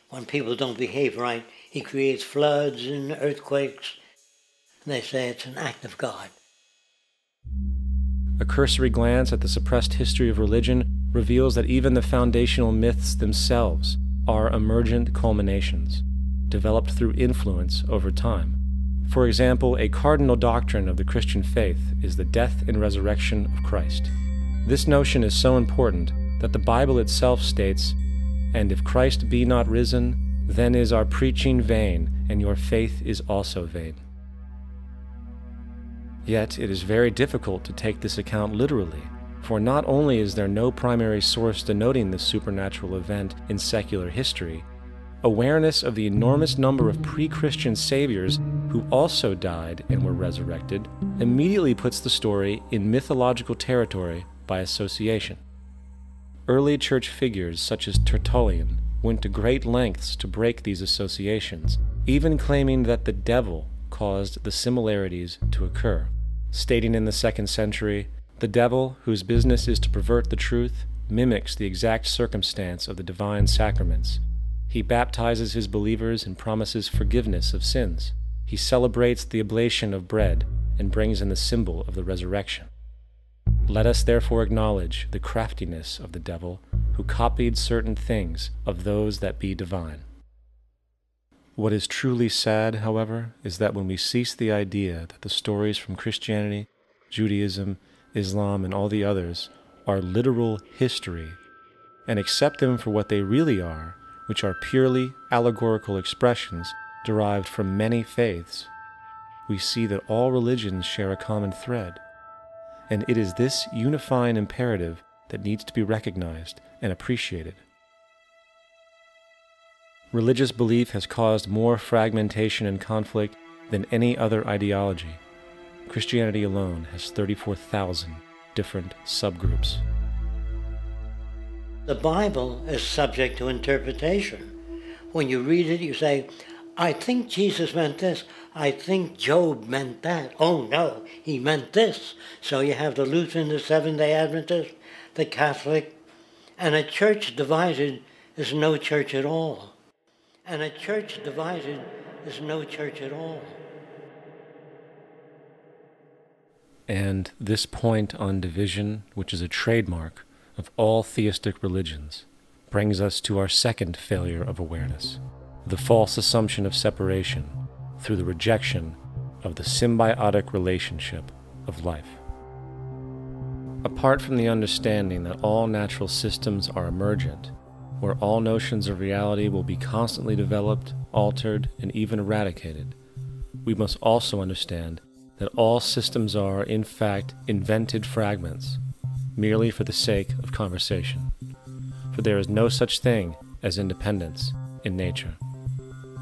When people don't behave right, he creates floods and earthquakes. And they say it's an act of God. A cursory glance at the suppressed history of religion reveals that even the foundational myths themselves are emergent culminations, developed through influence over time. For example, a cardinal doctrine of the Christian faith is the death and resurrection of Christ. This notion is so important that the Bible itself states, "And if Christ be not risen, then is our preaching vain, and your faith is also vain." Yet it is very difficult to take this account literally, for not only is there no primary source denoting this supernatural event in secular history, awareness of the enormous number of pre-Christian saviors who also died and were resurrected immediately puts the story in mythological territory by association. Early church figures such as Tertullian went to great lengths to break these associations, even claiming that the devil caused the similarities to occur, stating in the 2nd century, "The devil, whose business is to pervert the truth, mimics the exact circumstance of the divine sacraments. He baptizes his believers and promises forgiveness of sins. He celebrates the oblation of bread and brings in the symbol of the resurrection. Let us therefore acknowledge the craftiness of the devil, who copied certain things of those that be divine." What is truly sad, however, is that when we cease the idea that the stories from Christianity, Judaism, Islam, and all the others are literal history, and accept them for what they really are, which are purely allegorical expressions, derived from many faiths, we see that all religions share a common thread, and it is this unifying imperative that needs to be recognized and appreciated. Religious belief has caused more fragmentation and conflict than any other ideology. Christianity alone has 34,000 different subgroups. The Bible is subject to interpretation. When you read it, you say, I think Jesus meant this. I think Job meant that. Oh no, he meant this. So you have the Lutheran, the Seventh-day Adventist, the Catholic, and a church divided is no church at all. And a church divided is no church at all. And this point on division, which is a trademark of all theistic religions, brings us to our second failure of awareness, the false assumption of separation through the rejection of the symbiotic relationship of life. Apart from the understanding that all natural systems are emergent, where all notions of reality will be constantly developed, altered, and even eradicated, we must also understand that all systems are, in fact, invented fragments, merely for the sake of conversation. For there is no such thing as independence in nature.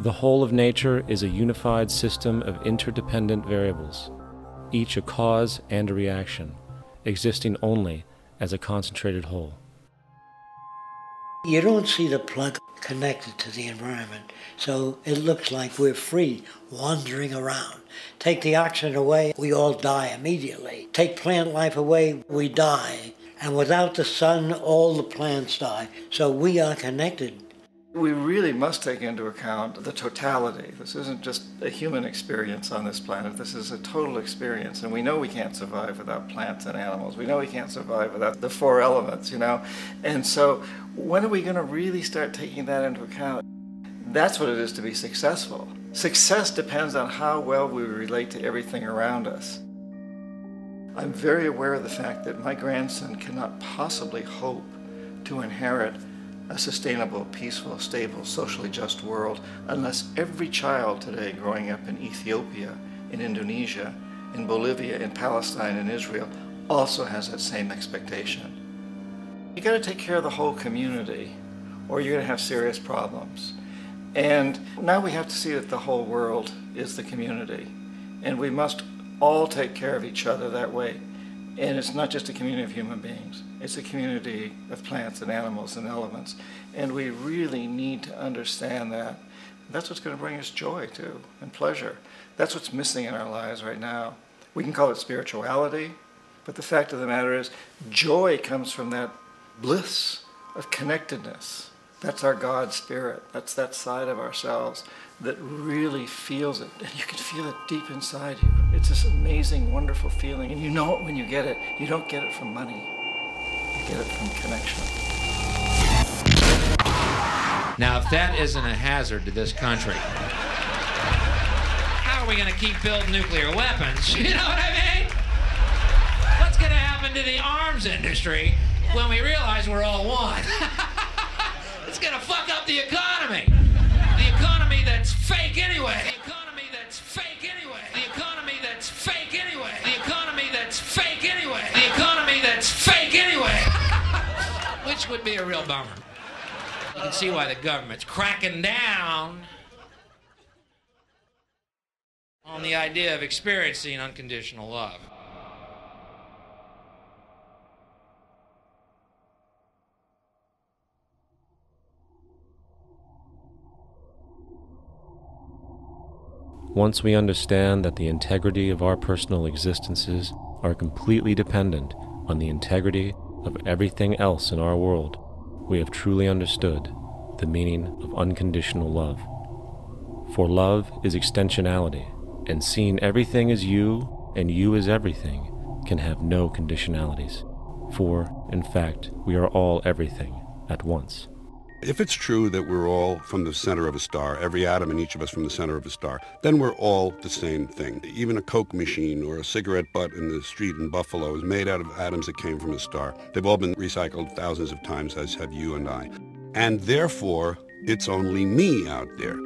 The whole of nature is a unified system of interdependent variables, each a cause and a reaction, existing only as a concentrated whole. You don't see the plug connected to the environment, so it looks like we're free, wandering around. Take the oxygen away, we all die immediately. Take plant life away, we die. And without the sun, all the plants die. So we are connected. We really must take into account the totality. This isn't just a human experience on this planet. This is a total experience. And we know we can't survive without plants and animals. We know we can't survive without the four elements, And so when are we going to really start taking that into account? That's what it is to be successful. Success depends on how well we relate to everything around us. I'm very aware of the fact that my grandson cannot possibly hope to inherit a sustainable, peaceful, stable, socially just world unless every child today growing up in Ethiopia, in Indonesia, in Bolivia, in Palestine, in Israel also has that same expectation. You got to take care of the whole community or you're going to have serious problems. And now we have to see that the whole world is the community and we must all take care of each other that way. And it's not just a community of human beings. It's a community of plants and animals and elements. And we really need to understand that. That's what's going to bring us joy, too, and pleasure. That's what's missing in our lives right now. We can call it spirituality, but the fact of the matter is joy comes from that bliss of connectedness. That's our God spirit. That's that side of ourselves that really feels it. And you can feel it deep inside you. It's this amazing, wonderful feeling. And you know it when you get it. You don't get it from money. You get it from connection. Now, if that isn't a hazard to this country, how are we going to keep building nuclear weapons? You know what I mean? What's going to happen to the arms industry when we realize we're all one? It's going to fuck up the economy. The economy that's fake anyway. The economy that's fake anyway. The economy that's fake anyway. The economy that's fake anyway. The economy that's fake anyway. Which would be a real bummer. You can see why the government's cracking down on the idea of experiencing unconditional love. Once we understand that the integrity of our personal existences are completely dependent on the integrity of everything else in our world, we have truly understood the meaning of unconditional love. For love is extensionality, and seeing everything as you and you as everything can have no conditionalities. For, in fact, we are all everything at once. If it's true that we're all from the center of a star, every atom in each of us from the center of a star, then we're all the same thing. Even a Coke machine or a cigarette butt in the street in Buffalo is made out of atoms that came from a star. They've all been recycled thousands of times, as have you and I. And therefore, it's only me out there.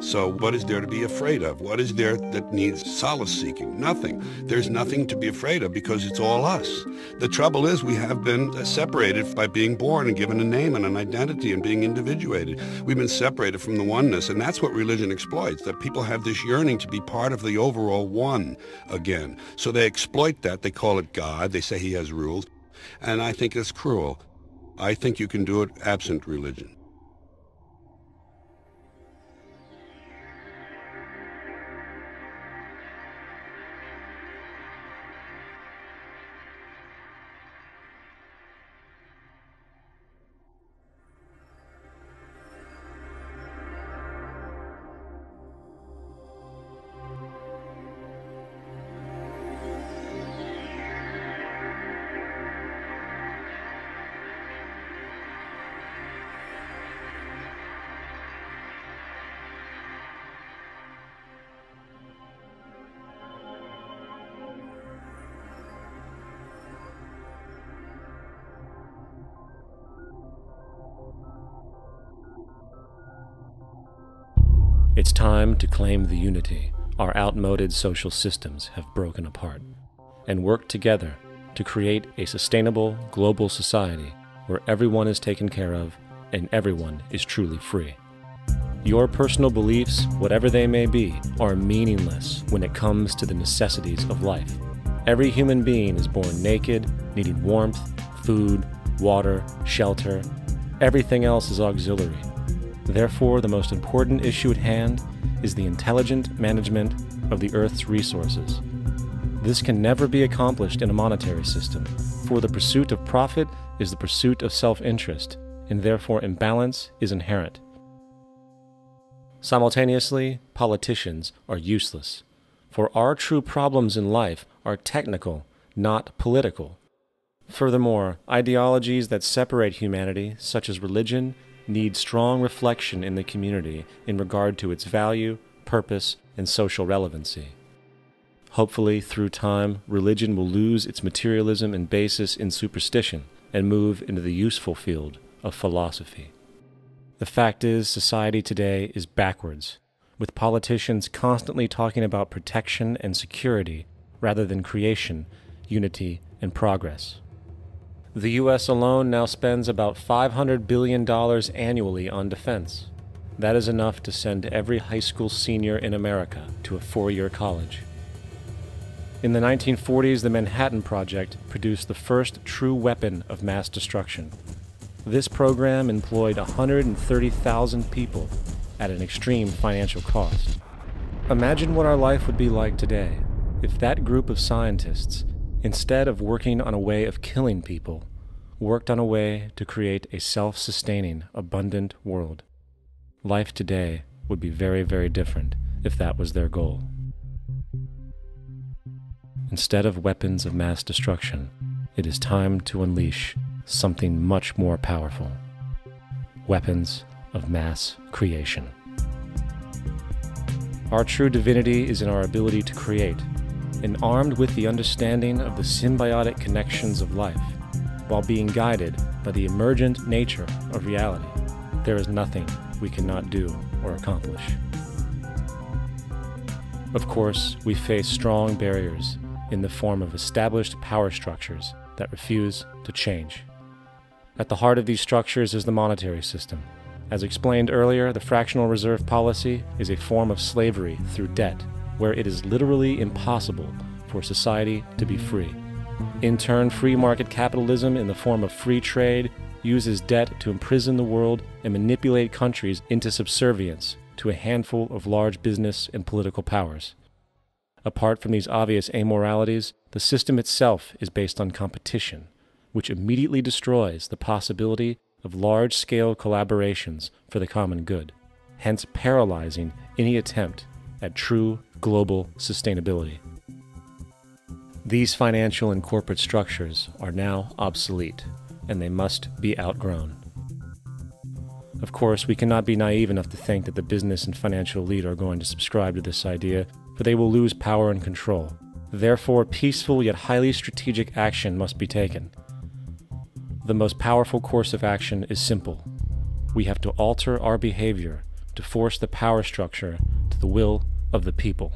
So what is there to be afraid of? What is there that needs solace seeking? Nothing. There's nothing to be afraid of because it's all us. The trouble is we have been separated by being born and given a name and an identity and being individuated. We've been separated from the oneness, and that's what religion exploits, that people have this yearning to be part of the overall one again. So they exploit that. They call it God. They say he has rules. And I think it's cruel. I think you can do it absent religion. It's time to claim the unity our outmoded social systems have broken apart, and work together to create a sustainable global society where everyone is taken care of and everyone is truly free. Your personal beliefs, whatever they may be, are meaningless when it comes to the necessities of life. Every human being is born naked, needing warmth, food, water, shelter. Everything else is auxiliary. Therefore, the most important issue at hand is the intelligent management of the Earth's resources. This can never be accomplished in a monetary system, for the pursuit of profit is the pursuit of self-interest, and therefore imbalance is inherent. Simultaneously, politicians are useless, for our true problems in life are technical, not political. Furthermore, ideologies that separate humanity, such as religion, need strong reflection in the community in regard to its value, purpose, and social relevancy. Hopefully, through time, religion will lose its materialism and basis in superstition and move into the useful field of philosophy. The fact is, society today is backwards, with politicians constantly talking about protection and security rather than creation, unity, and progress. The U.S. alone now spends about $500 billion annually on defense. That is enough to send every high school senior in America to a four-year college. In the 1940s, the Manhattan Project produced the first true weapon of mass destruction. This program employed 130,000 people at an extreme financial cost. Imagine what our life would be like today if that group of scientists, instead of working on a way of killing people, worked on a way to create a self-sustaining, abundant world. Life today would be very, very different if that was their goal. Instead of weapons of mass destruction, it is time to unleash something much more powerful. Weapons of mass creation. Our true divinity is in our ability to create, and armed with the understanding of the symbiotic connections of life, while being guided by the emergent nature of reality, there is nothing we cannot do or accomplish. Of course, we face strong barriers in the form of established power structures that refuse to change. At the heart of these structures is the monetary system. As explained earlier, the fractional reserve policy is a form of slavery through debt, where it is literally impossible for society to be free. In turn, free market capitalism in the form of free trade uses debt to imprison the world and manipulate countries into subservience to a handful of large business and political powers. Apart from these obvious amoralities, the system itself is based on competition, which immediately destroys the possibility of large-scale collaborations for the common good, hence paralyzing any attempt at true global sustainability. These financial and corporate structures are now obsolete, and they must be outgrown. Of course, we cannot be naive enough to think that the business and financial elite are going to subscribe to this idea, for they will lose power and control. Therefore, peaceful yet highly strategic action must be taken. The most powerful course of action is simple. We have to alter our behavior to force the power structure to the will of the people.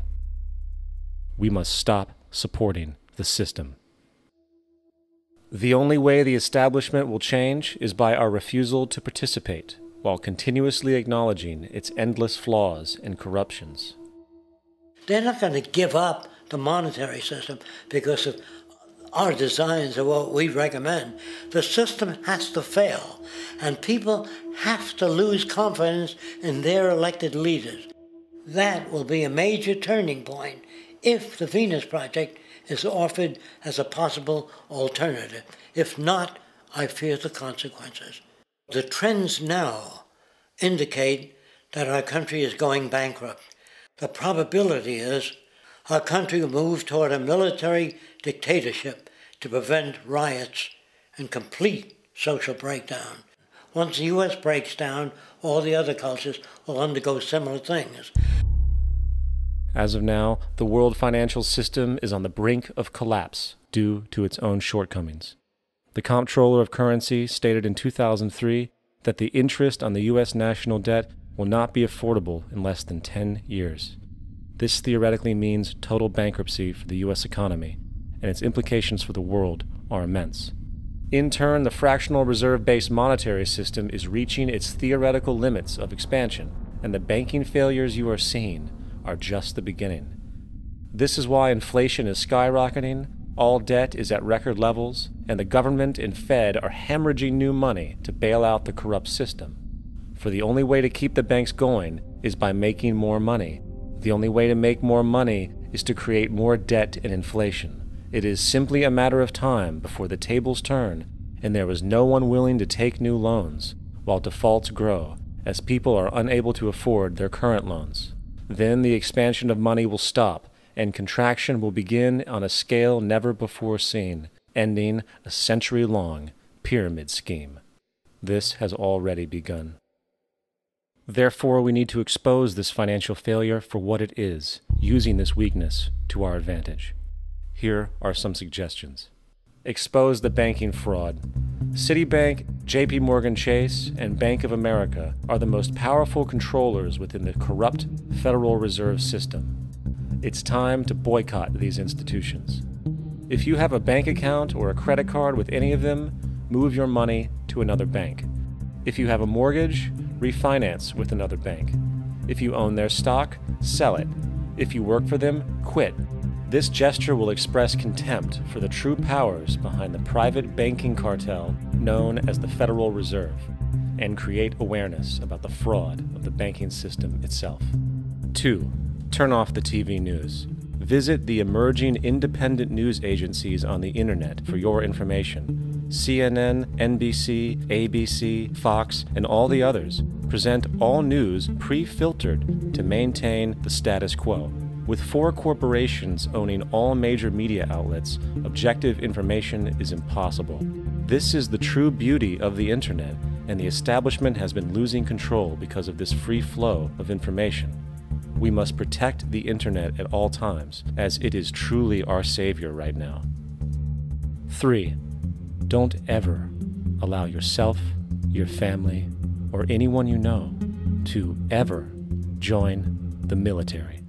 We must stop supporting the system. The only way the establishment will change is by our refusal to participate, while continuously acknowledging its endless flaws and corruptions. They're not going to give up the monetary system because of our designs of what we recommend. The system has to fail, and people have to lose confidence in their elected leaders. That will be a major turning point if the Venus Project is offered as a possible alternative. If not, I fear the consequences. The trends now indicate that our country is going bankrupt. The probability is our country will move toward a military dictatorship to prevent riots and complete social breakdown. Once the U.S. breaks down, all the other cultures will undergo similar things. As of now, the world financial system is on the brink of collapse due to its own shortcomings. The Comptroller of Currency stated in 2003 that the interest on the U.S. national debt will not be affordable in less than 10 years. This theoretically means total bankruptcy for the U.S. economy, and its implications for the world are immense. In turn, the fractional reserve-based monetary system is reaching its theoretical limits of expansion, and the banking failures you are seeing are just the beginning. This is why inflation is skyrocketing, all debt is at record levels, and the government and Fed are hemorrhaging new money to bail out the corrupt system. For the only way to keep the banks going is by making more money. The only way to make more money is to create more debt and inflation. It is simply a matter of time before the tables turn, and there is no one willing to take new loans, while defaults grow, as people are unable to afford their current loans. Then the expansion of money will stop, and contraction will begin on a scale never before seen, ending a century-long pyramid scheme. This has already begun. Therefore, we need to expose this financial failure for what it is, using this weakness to our advantage. Here are some suggestions. Expose the banking fraud. Citibank, JP Morgan Chase, and Bank of America are the most powerful controllers within the corrupt Federal Reserve System. It's time to boycott these institutions. If you have a bank account or a credit card with any of them, move your money to another bank. If you have a mortgage, refinance with another bank. If you own their stock, sell it. If you work for them, quit. This gesture will express contempt for the true powers behind the private banking cartel known as the Federal Reserve, and create awareness about the fraud of the banking system itself. 2. Turn off the TV news. Visit the emerging independent news agencies on the internet for your information. CNN, NBC, ABC, Fox, and all the others present all news pre-filtered to maintain the status quo. With 4 corporations owning all major media outlets, objective information is impossible. This is the true beauty of the internet, and the establishment has been losing control because of this free flow of information. We must protect the internet at all times, as it is truly our savior right now. 3. Don't ever allow yourself, your family, or anyone you know to ever join the military.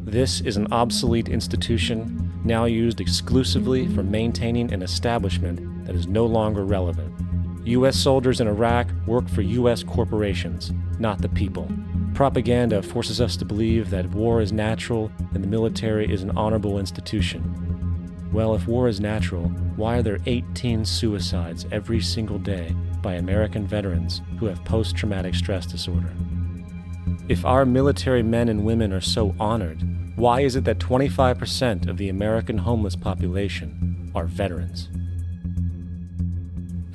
This is an obsolete institution now used exclusively for maintaining an establishment that is no longer relevant. U.S. soldiers in Iraq work for U.S. corporations, not the people. Propaganda forces us to believe that war is natural and the military is an honorable institution. Well, if war is natural, why are there 18 suicides every single day by American veterans who have post-traumatic stress disorder? If our military men and women are so honored, why is it that 25% of the American homeless population are veterans?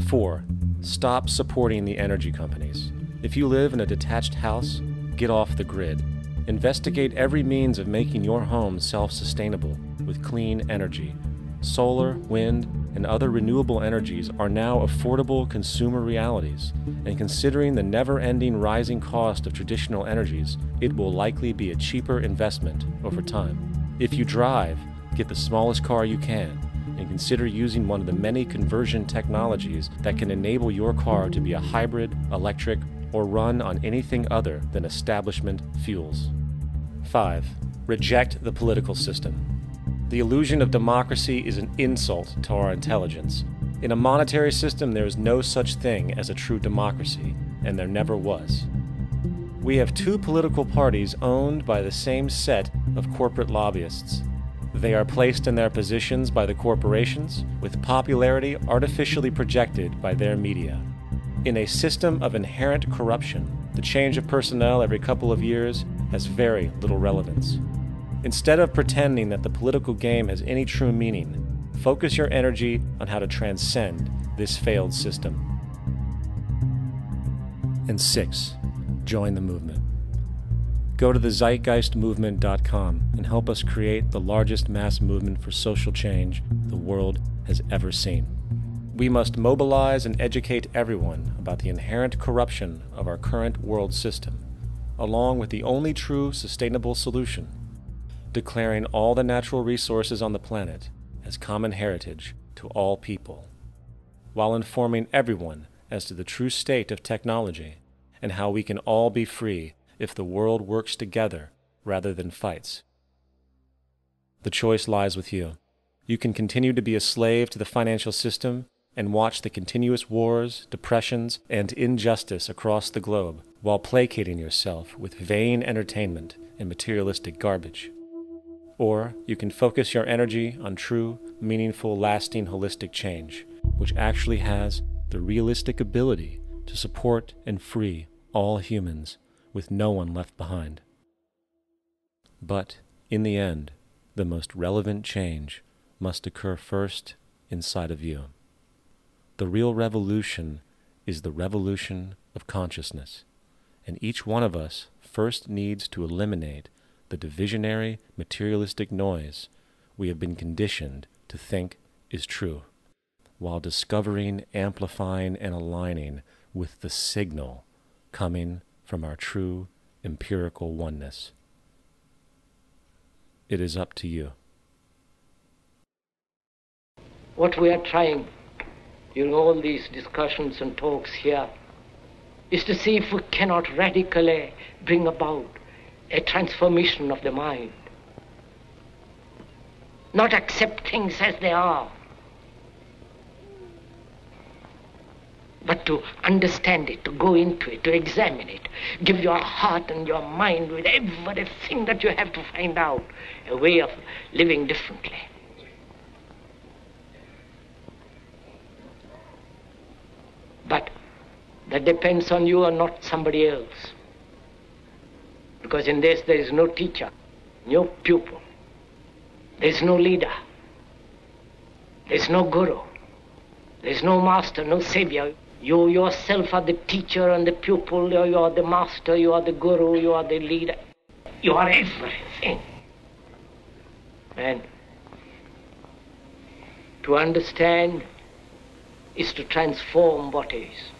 4. Stop supporting the energy companies. If you live in a detached house, get off the grid. Investigate every means of making your home self-sustainable with clean energy. Solar, wind, and other renewable energies are now affordable consumer realities, and considering the never-ending rising cost of traditional energies, it will likely be a cheaper investment over time. If you drive, get the smallest car you can, and consider using one of the many conversion technologies that can enable your car to be a hybrid, electric, or run on anything other than establishment fuels. 5. Reject the political system. The illusion of democracy is an insult to our intelligence. In a monetary system, there is no such thing as a true democracy, and there never was. We have two political parties owned by the same set of corporate lobbyists. They are placed in their positions by the corporations, with popularity artificially projected by their media. In a system of inherent corruption, the change of personnel every couple of years has very little relevance. Instead of pretending that the political game has any true meaning, focus your energy on how to transcend this failed system. And 6. Join the movement. Go to the zeitgeistmovement.com and help us create the largest mass movement for social change the world has ever seen. We must mobilize and educate everyone about the inherent corruption of our current world system, along with the only true sustainable solution, declaring all the natural resources on the planet as common heritage to all people, while informing everyone as to the true state of technology and how we can all be free if the world works together rather than fights. The choice lies with you. You can continue to be a slave to the financial system and watch the continuous wars, depressions, and injustice across the globe while placating yourself with vain entertainment and materialistic garbage. Or you can focus your energy on true, meaningful, lasting, holistic change, which actually has the realistic ability to support and free all humans with no one left behind. But in the end, the most relevant change must occur first inside of you. The real revolution is the revolution of consciousness, and each one of us first needs to eliminate the divisionary, materialistic noise we have been conditioned to think is true, while discovering, amplifying, and aligning with the signal coming from our true empirical oneness. It is up to you. What we are trying in all these discussions and talks here is to see if we cannot radically bring about a transformation of the mind. Not accept things as they are, but to understand it, to go into it, to examine it, give your heart and your mind with everything that you have to find out a way of living differently. But that depends on you and not somebody else. Because in this there is no teacher, no pupil, there is no leader, there is no guru, there is no master, no savior. You yourself are the teacher and the pupil, you are the master, you are the guru, you are the leader. You are everything. And to understand is to transform what is.